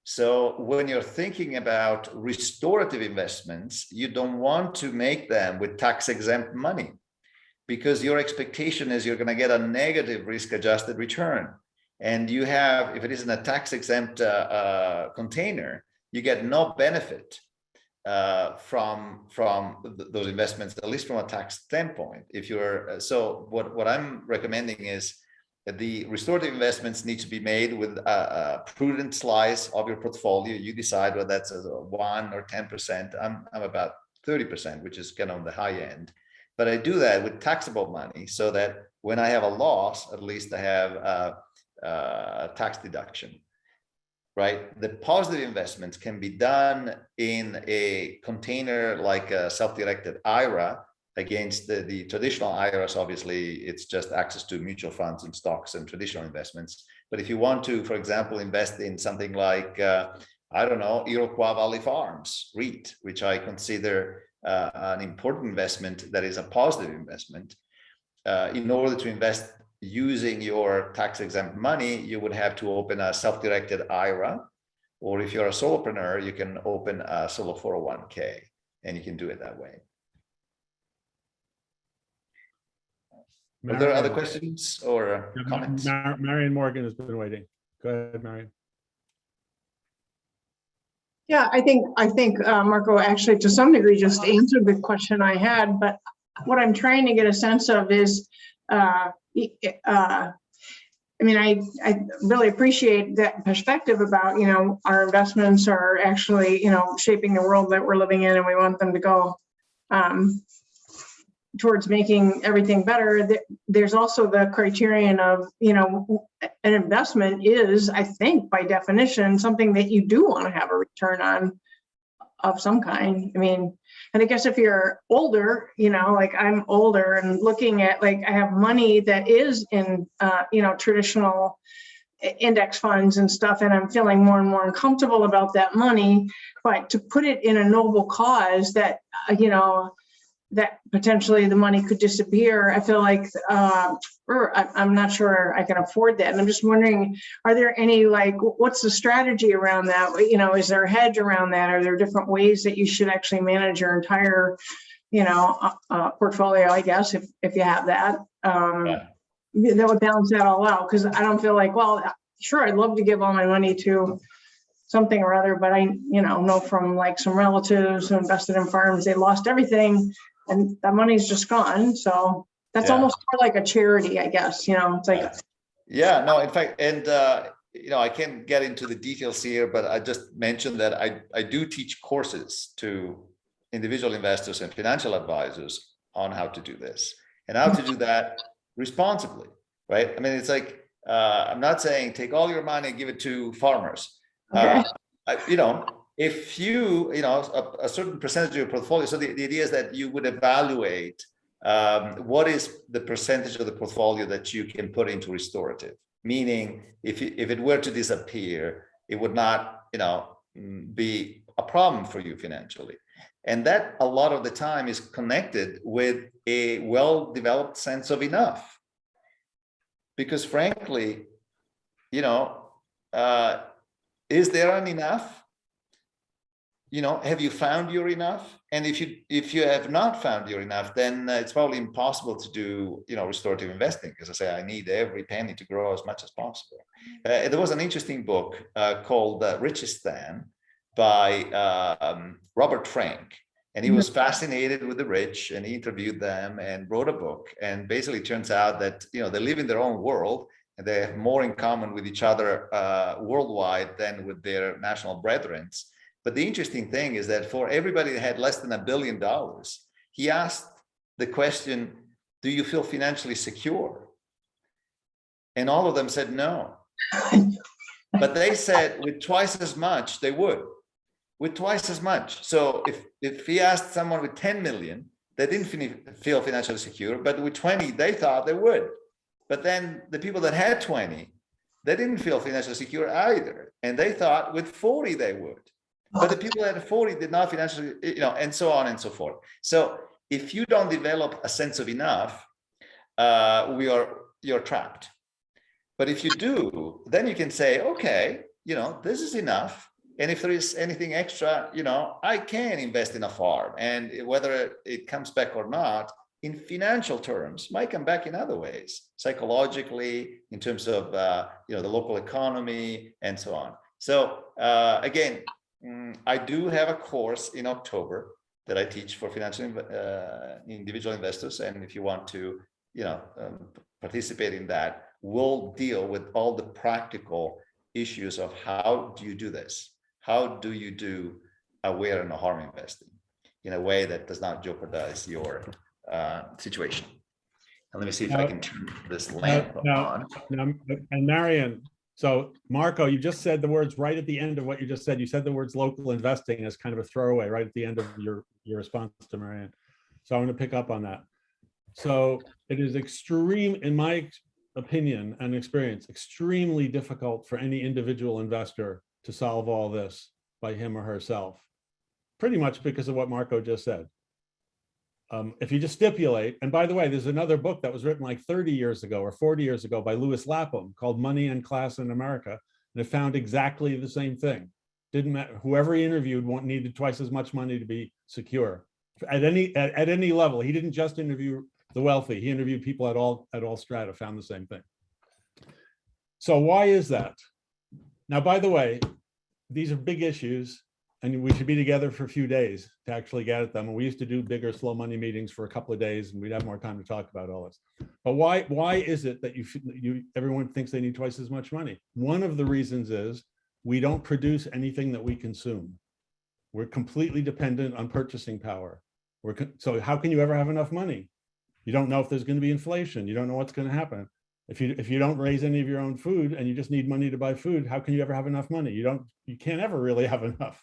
So when you're thinking about restorative investments, you don't want to make them with tax-exempt money, because your expectation is you're going to get a negative risk-adjusted return. And you have, if it isn't a tax-exempt container, you get no benefit from those investments, at least from a tax standpoint. If you're so, what I'm recommending is that the restorative investments need to be made with a prudent slice of your portfolio. You decide whether that's a 1 or 10%. I'm about 30%, which is kind of on the high end. But I do that with taxable money so that when I have a loss, at least I have a tax deduction, right? The positive investments can be done in a container like a self-directed IRA against the traditional IRAs. Obviously, it's just access to mutual funds and stocks and traditional investments. But if you want to, for example, invest in something like, I don't know, Iroquois Valley Farms, REIT, which I consider an important investment that is a positive investment. In order to invest using your tax-exempt money, you would have to open a self-directed IRA, or if you're a solopreneur, you can open a solo 401k, and you can do it that way. Are there other questions or comments? Marion Morgan has been waiting. Go ahead, Marion. Yeah, I think Marco actually to some degree just answered the question I had, but what I'm trying to get a sense of is, I mean, I really appreciate that perspective about, our investments are actually, shaping the world that we're living in, and we want them to go towards making everything better. There's also the criterion of, an investment is, I think, by definition, something that you do want to have a return on of some kind. I mean, and I guess if you're older, like I'm older and looking at, like, I have money that is in, traditional index funds and stuff, and I'm feeling more and more uncomfortable about that money, but to put it in a noble cause that, that potentially the money could disappear, I feel like I'm not sure I can afford that. And I'm just wondering, are there any, what's the strategy around that? Is there a hedge around that? Are there different ways that you should actually manage your entire, portfolio, I guess, if you have that? That would balance that all out, because I don't feel like, well, sure, I'd love to give all my money to something or other, but I, know from like some relatives who invested in farms, they lost everything and that money's just gone. So that's almost more like a charity, I guess, it's like. Yeah, no, in fact, and, I can't get into the details here, but I just mentioned that I do teach courses to individual investors and financial advisors on how to do this and how to do that responsibly, right? I mean, it's like, I'm not saying take all your money and give it to farmers. Okay. If you, a certain percentage of your portfolio, so the idea is that you would evaluate what is the percentage of the portfolio that you can put into restorative, meaning if it were to disappear, it would not, be a problem for you financially. And that a lot of the time is connected with a well-developed sense of enough. Because frankly, you know, is there an enough? You know, have you found your enough? And if you have not found your enough, then it's probably impossible to do, you know, restorative investing. Because I say, I need every penny to grow as much as possible. There was an interesting book called Richistan by Robert Frank. And he was fascinated with the rich, and he interviewed them and wrote a book. And basically it turns out that, you know, they live in their own world, and they have more in common with each other worldwide than with their national brethren. But the interesting thing is that for everybody that had less than $1 billion, he asked the question, do you feel financially secure? And all of them said no. But they said with twice as much, they would. With twice as much. So if he asked someone with 10 million, they didn't feel financially secure, but with 20, they thought they would. But then the people that had 20, they didn't feel financially secure either. And they thought with 40, they would. But the people that had 40 did not financially, you know, and so on and so forth. So if you don't develop a sense of enough, you're trapped. But if you do, then you can say, okay, you know, this is enough. And if there is anything extra, you know, I can invest in a farm, and whether it comes back or not, in financial terms, might come back in other ways, psychologically, in terms of, you know, the local economy and so on. So again, I do have a course in October that I teach for financial individual investors. And if you want to, you know, participate in that, we'll deal with all the practical issues of how do you do this? How do you do aware and no harm investing in a way that does not jeopardize your situation? And let me see if I can turn this lamp on. And Marion, so Marco, you just said the words right at the end of what you just said. You said the words local investing as kind of a throwaway right at the end of your response to Marion. So I'm going to pick up on that. So it is extreme, in my opinion and experience, extremely difficult for any individual investor to solve all this by him or herself, pretty much because of what Marco just said. If you just stipulate, and by the way, there's another book that was written like 30 years ago or 40 years ago by Lewis Lapham called Money and Class in America, and it found exactly the same thing. Didn't matter, whoever he interviewed needed twice as much money to be secure at any level. He didn't just interview the wealthy, he interviewed people at all strata, found the same thing. So why is that? Now, by the way, these are big issues, and we should be together for a few days to actually get at them. And we used to do bigger slow money meetings for a couple of days, and we'd have more time to talk about all this. But why is it that everyone thinks they need twice as much money? One of the reasons is we don't produce anything that we consume. We're completely dependent on purchasing power. So how can you ever have enough money? You don't know if there's going to be inflation. You don't know what's going to happen. If you don't raise any of your own food and you just need money to buy food, how can you ever have enough money? You can't ever really have enough.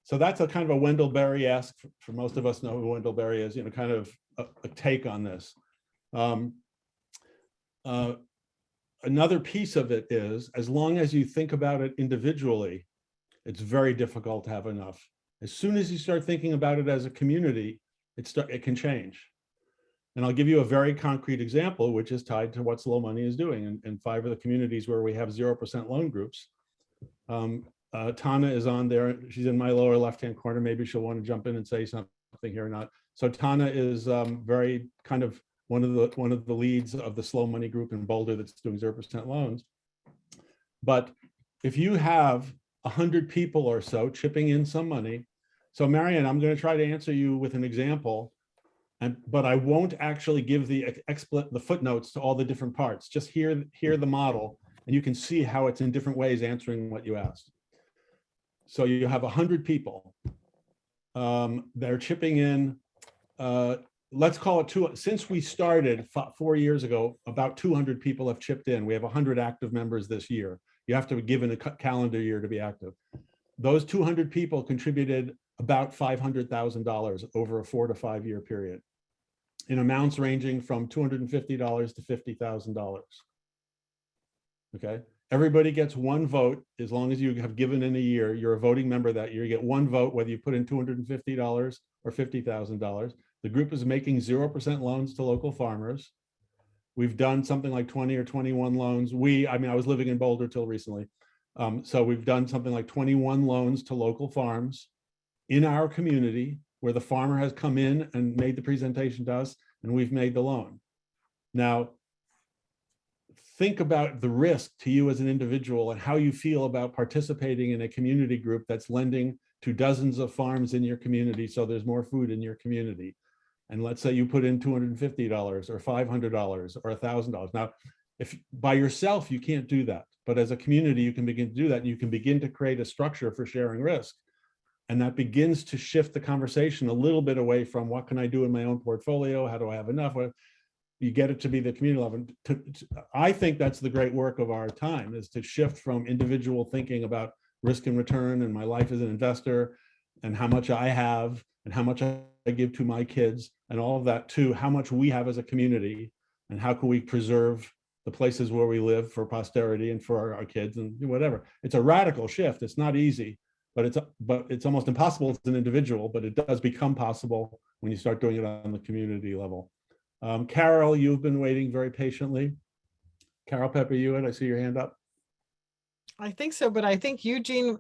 So that's a kind of a Wendell Berry-esque, for most of us know who Wendell Berry is, you know, kind of a take on this. Another piece of it is, as long as you think about it individually, it's very difficult to have enough. As soon as you start thinking about it as a community, it can change. And I'll give you a very concrete example, which is tied to what slow money is doing. In 5 of the communities where we have 0% loan groups, Tana is on there. She's in my lower left-hand corner. Maybe she'll want to jump in and say something here or not. So Tana is very kind of one of the leads of the slow money group in Boulder that's doing 0% loans. But if you have 100 people or so chipping in some money, so Marion, I'm going to try to answer you with an example. But I won't actually give the footnotes to all the different parts. Just hear the model, and you can see how it's in different ways answering what you asked. So you have 100 people. They're chipping in. Let's call it since we started 4 years ago, about 200 people have chipped in. We have 100 active members this year. You have to be given a calendar year to be active. Those 200 people contributed about $500,000 over a 4 to 5 year period, in amounts ranging from $250 to $50,000. Okay, Everybody gets one vote as long as you have given in a year. You're a voting member that year. You get one vote, whether you put in $250 or $50,000. The group is making 0% loans to local farmers. We've done something like 20 or 21 loans. I was living in Boulder till recently. So we've done something like 21 loans to local farms in our community where the farmer has come in and made the presentation to us and we've made the loan. Now, think about the risk to you as an individual and how you feel about participating in a community group that's lending to dozens of farms in your community so there's more food in your community. And let's say you put in $250 or $500 or $1,000. Now, if by yourself, you can't do that. But as a community, you can begin to do that. And you can begin to create a structure for sharing risk. And that begins to shift the conversation a little bit away from what can I do in my own portfolio? How do I have enough? You get it to be the community level. I think that's the great work of our time, is to shift from individual thinking about risk and return and my life as an investor and how much I have and how much I give to my kids and all of that, to how much we have as a community and how can we preserve the places where we live for posterity and for our kids and whatever. It's a radical shift. It's not easy, but it's almost impossible as an individual, but it does become possible when you start doing it on the community level. Carol, you've been waiting very patiently. Carol Pepper Hewitt, I see your hand up. I think so, but I think Eugene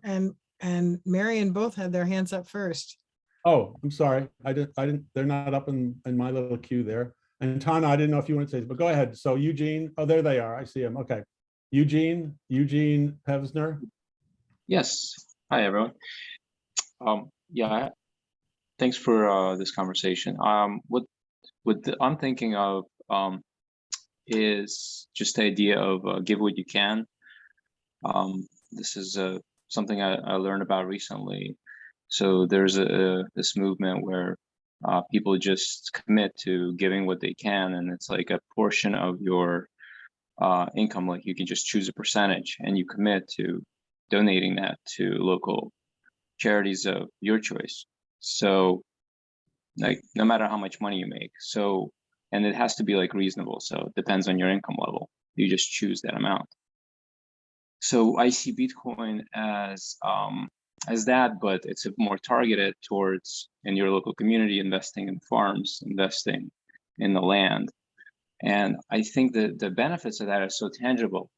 and Marion both had their hands up first. Oh, I'm sorry. I didn't, they're not up in my little queue there. And Tana, I didn't know if you want to say this, but go ahead. So Eugene, oh, there they are. I see them. Okay. Eugene Pevsner. Yes. Hi, everyone. Yeah, thanks for this conversation. What I'm thinking of is just the idea of give what you can. This is something I learned about recently. So there's this movement where people just commit to giving what they can, and it's like a portion of your income. Like you can just choose a percentage, and you commit to donating that to local charities of your choice. So, like, no matter how much money you make. So, and it has to be like reasonable. So it depends on your income level. You just choose that amount. So I see Bitcoin as that, but it's more targeted towards in your local community, investing in farms, investing in the land. And I think that the benefits of that are so tangible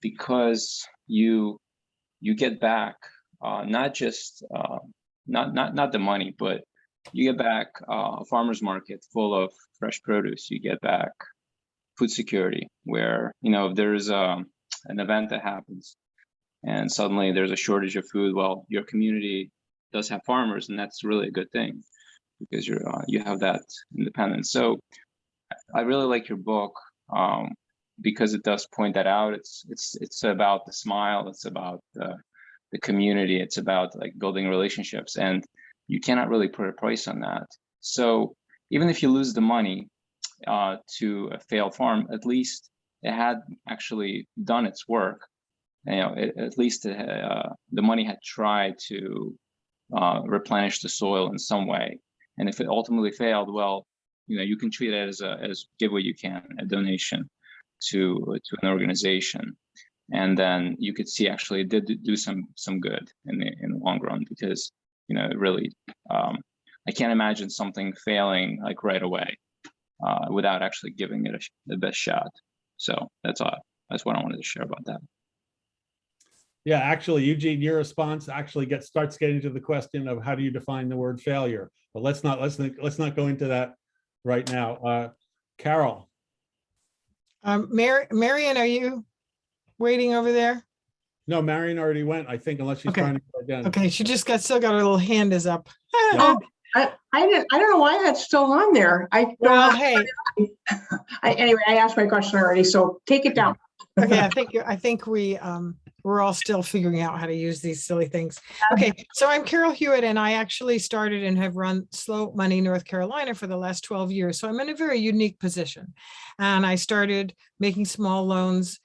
because you get back not just not the money, but you get back a farmer's market full of fresh produce. You get back food security, where if there's an event that happens and suddenly there's a shortage of food, well, your community does have farmers, and that's really a good thing because you have that independence. So I really like your book because it does point that out. It's about the smile. It's about the community. It's about like building relationships, and you cannot really put a price on that. So even if you lose the money to a failed farm, at least it had actually done its work. At least the money had tried to replenish the soil in some way. And if it ultimately failed, well, you can treat it as give what you can, a donation to an organization. And then you could see actually it did do some good in the long run, because really I can't imagine something failing like right away without actually giving it the best shot. So that's what I wanted to share about that. Yeah, actually, Eugene, your response actually starts getting to the question of how do you define the word failure. But let's not go into that right now. Carol. Marion, are you waiting over there? No, Marion already went, I think, unless she's trying to go again. Okay, she still got her little hand is up. Oh, I don't know why that's still on there. Hey. Anyway, I asked my question already, so take it down. Okay, I think we're all still figuring out how to use these silly things. Okay, so I'm Carol Hewitt, and I actually started and have run Slow Money North Carolina for the last 12 years. So I'm in a very unique position. And I started making small loans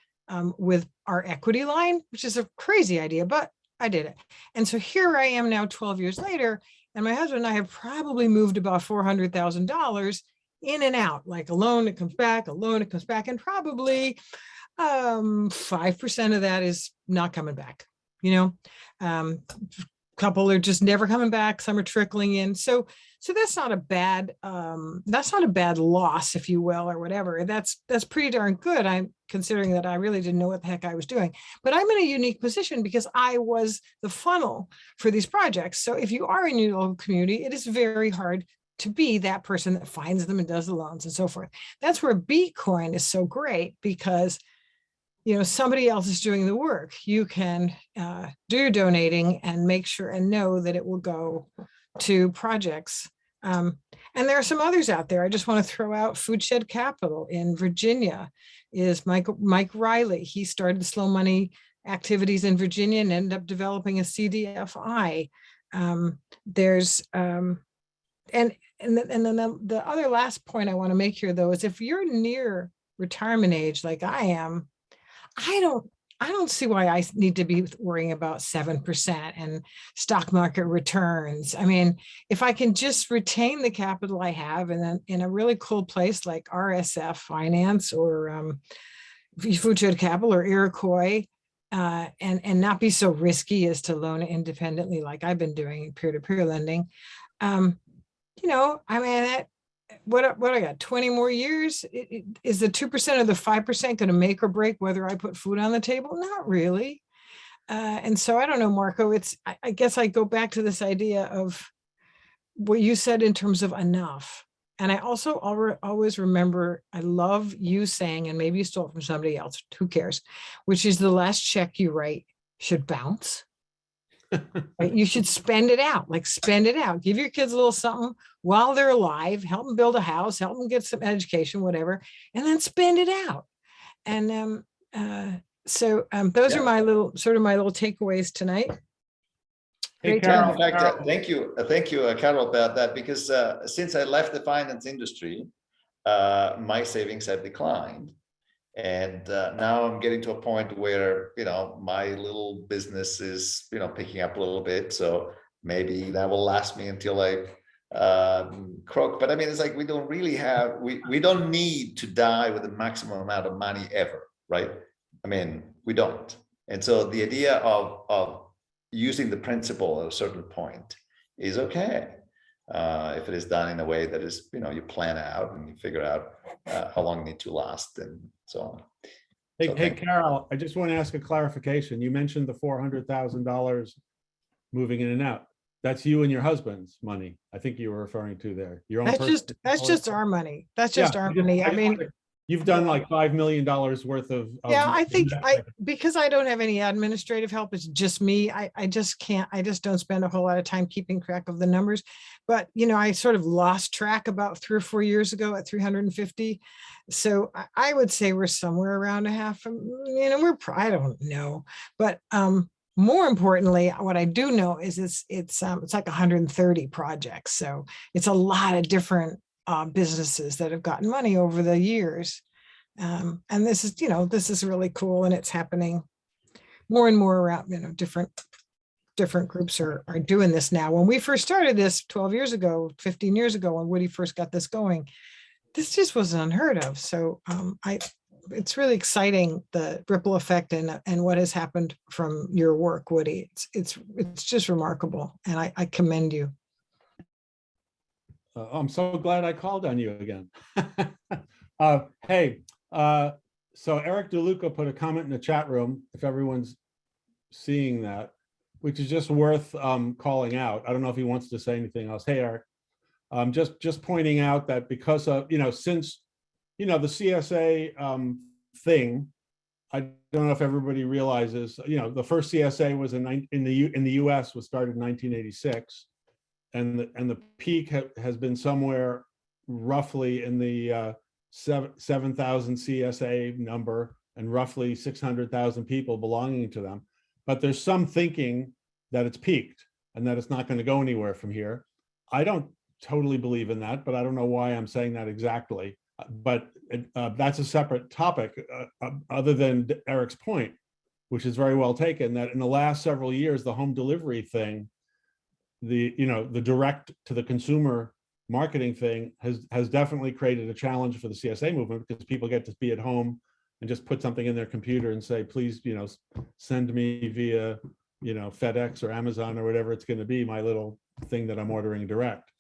with our equity line, which is a crazy idea, but I did it. And so here I am now 12 years later, and my husband and I have probably moved about $400,000 in and out, like a loan, it comes back, a loan, it comes back, and probably 5% of that is not coming back, you know. Couple are just never coming back, some are trickling in. So that's not a bad loss, if you will, or whatever. That's pretty darn good. I'm considering that I really didn't know what the heck I was doing. But I'm in a unique position because I was the funnel for these projects. So if you are in your local community, it is very hard to be that person that finds them and does the loans and so forth. That's where Beetcoin is so great, because you know, somebody else is doing the work. You can do your donating and make sure and know that it will go to projects. And there are some others out there. I just want to throw out Foodshed Capital in Virginia is Mike Riley. He started slow money activities in Virginia and ended up developing a CDFI. There's and then the other last point I want to make here, though, is if you're near retirement age like I am, I don't see why I need to be worrying about 7% and stock market returns. I mean, if I can just retain the capital I have and then in a really cool place like RSF Finance or Foodshed Capital or Iroquois, and not be so risky as to loan independently like I've been doing peer-to-peer lending. You know, I mean, what I got 20 more years. Is the 2% or the 5% going to make or break whether I put food on the table? Not really. And so I don't know, Marco, I guess I go back to this idea of what you said in terms of enough. And I also always remember, I love you saying, and maybe you stole it from somebody else, who cares, which is the last check you write should bounce. Right? You should spend it out, spend it out. Give your kids a little something while they're alive, help them build a house, help them get some education, whatever, and then spend it out. And those are my little takeaways tonight. Hey, Great Carol, In fact, thank you, Carol, about that, because since I left the finance industry, my savings have declined. And now I'm getting to a point where, you know, my little business is, you know, picking up a little bit. So maybe that will last me until I croak. But I mean, it's like, we don't really have, we don't need to die with the maximum amount of money ever, right? I mean, we don't. And so the idea of using the principle at a certain point is okay. If it is done in a way that is, you know, you plan out and you figure out how long you need to last and so on. Hey, Carol, I just want to ask a clarification. You mentioned the $400,000 moving in and out. That's you and your husband's money. I think you were referring to there. Your own. That's just our money. That's just our money. I mean, you've done like $5 million worth of. Yeah, I think because I don't have any administrative help, it's just me. I just don't spend a whole lot of time keeping track of the numbers. But, you know, I sort of lost track about 3 or 4 years ago at 350. So I would say we're somewhere around I don't know. But more importantly, what I do know is it's like 130 projects. So it's a lot of different businesses that have gotten money over the years. And this is really cool, and it's happening more and more around, you know, different groups are doing this now. When we first started this 12 years ago, 15 years ago, when Woody first got this going, this just wasn't unheard of. So it's really exciting, the ripple effect and what has happened from your work, Woody. It's just remarkable, and I commend you. I'm so glad I called on you again. Hey, so Eric DeLuca put a comment in the chat room, if everyone's seeing that, which is just worth calling out. I don't know if he wants to say anything else. Hey, Eric, just pointing out that because of, you know, since, you know, the CSA thing, I don't know if everybody realizes, you know, the first CSA was in the US was started in 1986. And the peak has been somewhere roughly in the 7,000 CSA number and roughly 600,000 people belonging to them. But there's some thinking that it's peaked and that it's not going to go anywhere from here. I don't totally believe in that, but I don't know why I'm saying that exactly. But that's a separate topic other than Eric's point, which is very well taken, that in the last several years, the home delivery thing, the direct to the consumer marketing thing has definitely created a challenge for the CSA movement, because people get to be at home and just put something in their computer and say, please, send me via, FedEx or Amazon or whatever it's going to be, my little thing that I'm ordering direct.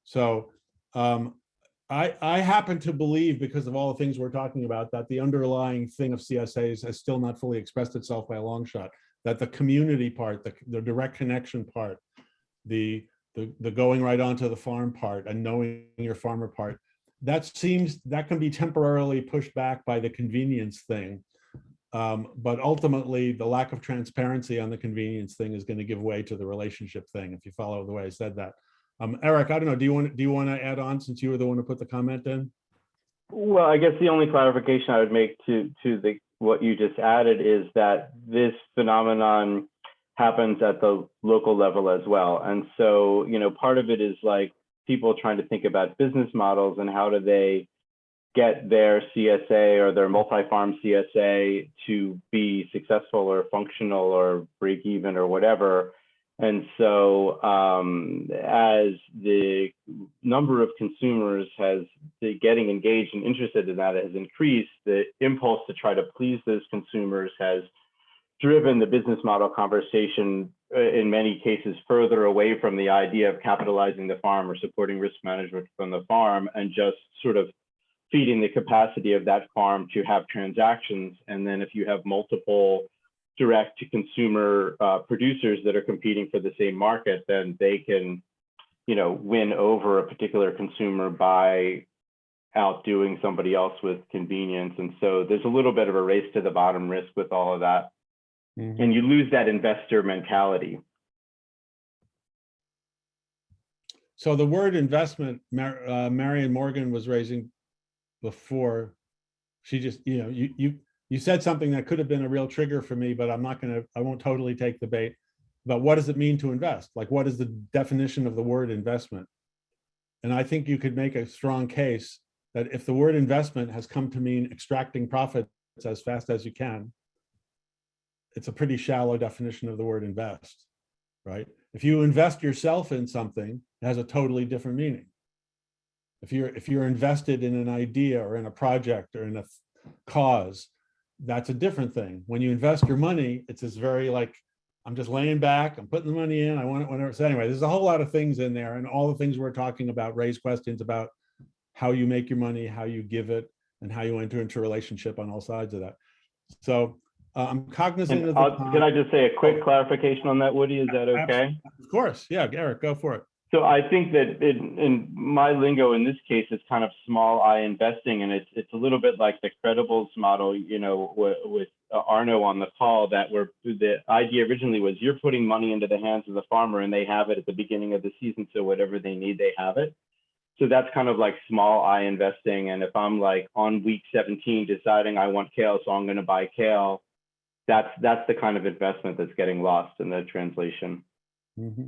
So I happen to believe, because of all the things we're talking about, that the underlying thing of CSAs has still not fully expressed itself by a long shot, that the community part, the direct connection part, the going right onto the farm part and knowing your farmer part, that can be temporarily pushed back by the convenience thing. But ultimately, the lack of transparency on the convenience thing is going to give way to the relationship thing, if you follow the way I said that. Eric, I don't know, do you want to add on, since you were the one who put the comment in? Well, I guess the only clarification I would make to what you just added is that this phenomenon happens at the local level as well. And so, part of it is like people trying to think about business models and how do they get their CSA or their multi-farm CSA to be successful or functional or break even or whatever. And so as the number of consumers getting engaged and interested in that has increased, the impulse to try to please those consumers has driven the business model conversation in many cases further away from the idea of capitalizing the farm or supporting risk management from the farm, and just sort of feeding the capacity of that farm to have transactions. And then if you have multiple direct to consumer producers that are competing for the same market, then they can, win over a particular consumer by outdoing somebody else with convenience. And so there's a little bit of a race to the bottom risk with all of that. Mm-hmm. And you lose that investor mentality. So the word investment, Marion Morgan was raising before, she just, you said something that could have been a real trigger for me, but I won't totally take the bait. But what does it mean to invest? Like, what is the definition of the word investment? And I think you could make a strong case that if the word investment has come to mean extracting profits as fast as you can, it's a pretty shallow definition of the word invest, right? If you invest yourself in something, it has a totally different meaning. If you're invested in an idea or in a project or in a cause, that's a different thing. When you invest your money, it's this very like, I'm just laying back, I'm putting the money in, I want it whenever. So anyway, there's a whole lot of things in there, and all the things we're talking about raise questions about how you make your money, how you give it, and how you enter into a relationship on all sides of that. So I'm cognizant of the Can I just say a quick clarification on that, Woody? Is that okay? Of course. Yeah, Eric, go for it. So I think that in my lingo in this case, it's kind of small I investing, and it's a little bit like the credibles model, with Arno on the call, that where the idea originally was you're putting money into the hands of the farmer and they have it at the beginning of the season. So whatever they need, they have it. So that's kind of like small I investing. And if I'm like on week 17 deciding I want kale, so I'm going to buy kale, that's the kind of investment that's getting lost in the translation. Mm-hmm.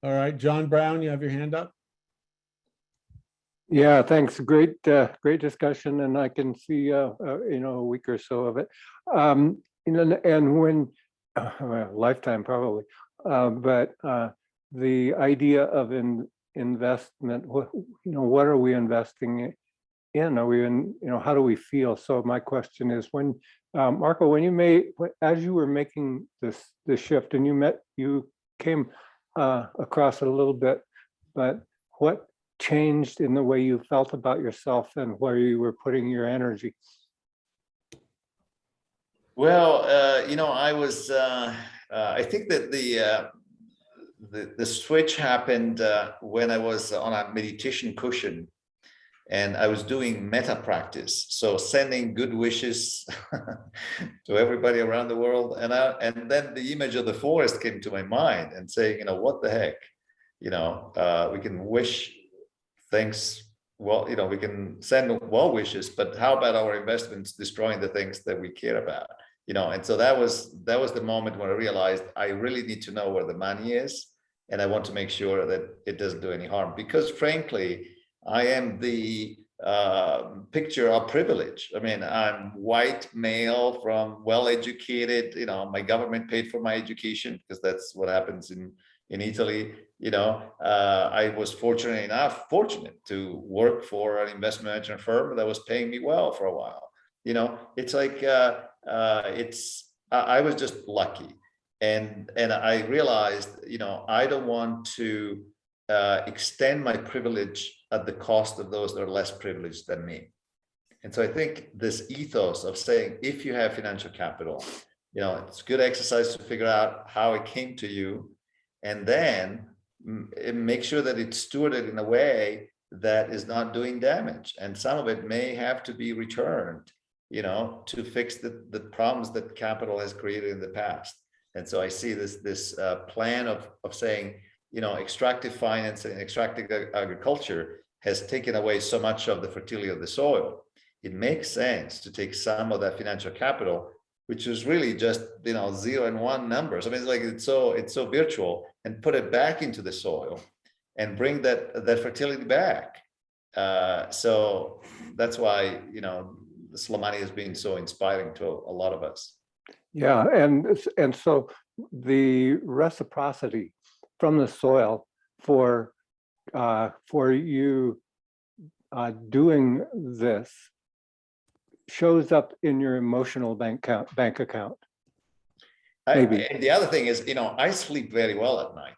All right, John Brown, you have your hand up. Yeah, thanks. Great discussion, and I can see a week or so of it. And when lifetime probably, but the idea of investment. What are we investing in? Are we in? How do we feel? So my question is, when Marco, as you were making this shift, and you came across it a little bit, but what changed in the way you felt about yourself and where you were putting your energy? Well, I was. I think that the switch happened when I was on a meditation cushion, and I was doing metta practice, so sending good wishes to everybody around the world. And then the image of the forest came to my mind, and saying, what the heck, we can wish things. Well, we can send well wishes, but how about our investments destroying the things that we care about? And so that was the moment when I realized I really need to know where the money is, and I want to make sure that it doesn't do any harm. Because frankly, I am the picture of privilege. I mean, I'm white male from well-educated. My government paid for my education, because that's what happens in In Italy, I was fortunate to work for an investment management firm that was paying me well for a while. It's like I was just lucky, and I realized, I don't want to extend my privilege at the cost of those that are less privileged than me. And so I think this ethos of saying, if you have financial capital, it's good exercise to figure out how it came to you, and then make sure that it's stewarded in a way that is not doing damage. And some of it may have to be returned, to fix the problems that capital has created in the past. And so I see this plan of saying, extractive finance and extractive agriculture has taken away so much of the fertility of the soil. It makes sense to take some of that financial capital, which is really just 0 and 1 numbers. I mean, it's so virtual, and put it back into the soil and bring that fertility back. So that's why the slow money has been so inspiring to a lot of us. Yeah, and so the reciprocity from the soil for you doing this shows up in your emotional bank account. Maybe. And the other thing is, I sleep very well at night.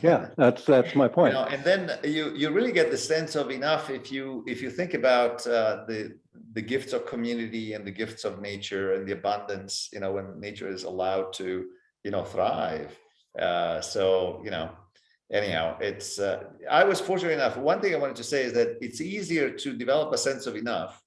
Yeah, that's my point. And then you really get the sense of enough if you think about the gifts of community and the gifts of nature and the abundance, when nature is allowed to thrive. Anyhow, it's I was fortunate enough. One thing I wanted to say is that it's easier to develop a sense of enough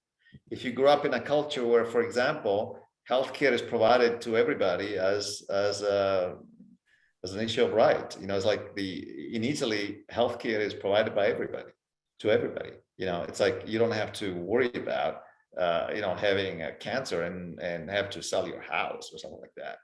if you grew up in a culture where, for example, healthcare is provided to everybody as an issue of right. It's like in Italy, healthcare is provided by everybody, to everybody. It's like you don't have to worry about having a cancer and have to sell your house or something like that.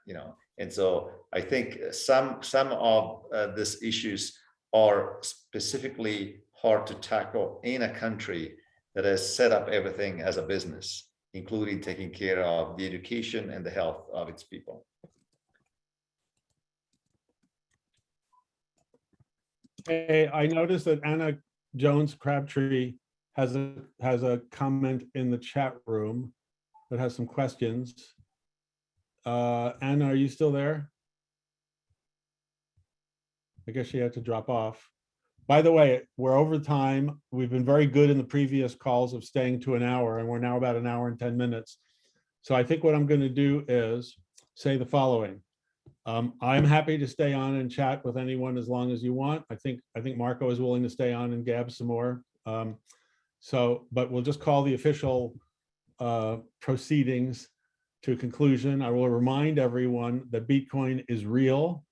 And so I think some of these issues are specifically hard to tackle in a country that has set up everything as a business, including taking care of the education and the health of its people. Hey, I noticed that Anna Jones Crabtree has a comment in the chat room that has some questions. Anna, are you still there? I guess she had to drop off. By the way, we're over time. We've been very good in the previous calls of staying to an hour, and we're now about an hour and 10 minutes. So I think what I'm going to do is say the following. I'm happy to stay on and chat with anyone as long as you want. I think Marco is willing to stay on and gab some more. But we'll just call the official proceedings to a conclusion. I will remind everyone that Beetcoin is real.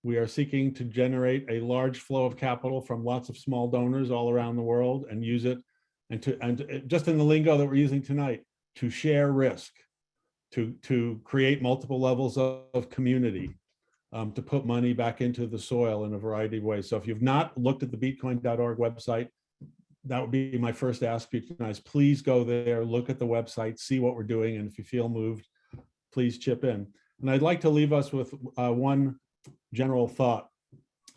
We are seeking to generate a large flow of capital from lots of small donors all around the world and use it, and just in the lingo that we're using tonight, to share risk, to create multiple levels of community, to put money back into the soil in a variety of ways. So if you've not looked at the beetcoin.org website, that would be my first ask you guys. Please go there, look at the website, see what we're doing, and if you feel moved, please chip in. And I'd like to leave us with one general thought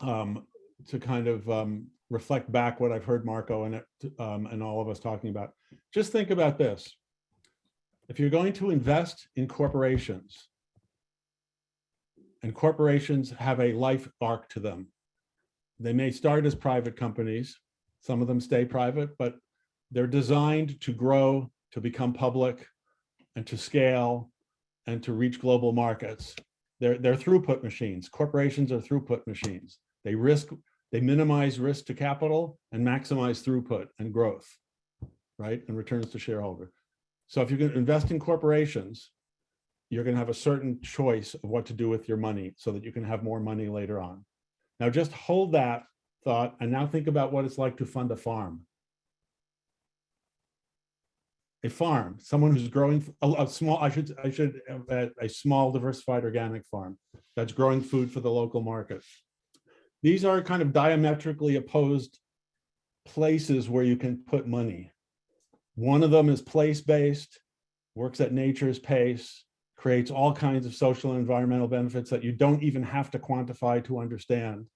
to kind of reflect back what I've heard Marco and all of us talking about. Just think about this. If you're going to invest in corporations, and corporations have a life arc to them, they may start as private companies, some of them stay private, but they're designed to grow, to become public, and to scale, and to reach global markets. They're throughput machines. Corporations are throughput machines. They minimize risk to capital and maximize throughput and growth, right? And returns to shareholder. So if you're going to invest in corporations, you're going to have a certain choice of what to do with your money so that you can have more money later on. Now just hold that thought and now think about what it's like to fund a farm. A farm, someone who's growing a small, a small diversified organic farm that's growing food for the local market. These are kind of diametrically opposed places where you can put money. One of them is place-based, works at nature's pace, creates all kinds of social and environmental benefits that you don't even have to quantify to understand.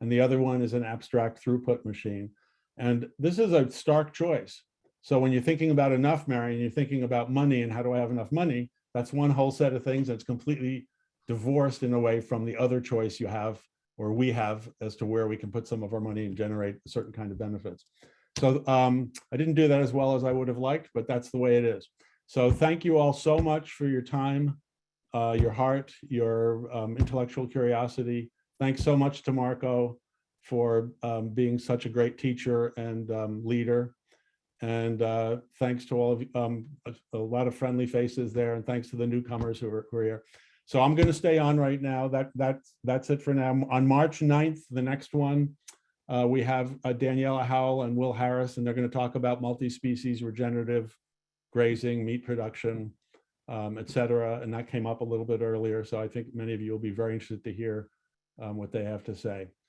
and the other one is an abstract throughput machine. And this is a stark choice. So when you're thinking about enough, Marion, you're thinking about money and how do I have enough money? That's one whole set of things that's completely divorced in a way from the other choice you have, or we have, as to where we can put some of our money and generate a certain kind of benefits. So I didn't do that as well as I would have liked, but that's the way it is. So thank you all so much for your time, your heart, your intellectual curiosity. Thanks so much to Marco for being such a great teacher and leader. And thanks to all of you, a lot of friendly faces there, and thanks to the newcomers who are here. So I'm going to stay on right now. That's it for now. On March 9th, the next one, we have Daniela Howell and Will Harris, and they're going to talk about multi-species regenerative grazing, meat production, et cetera. And that came up a little bit earlier. So I think many of you will be very interested to hear what they have to say.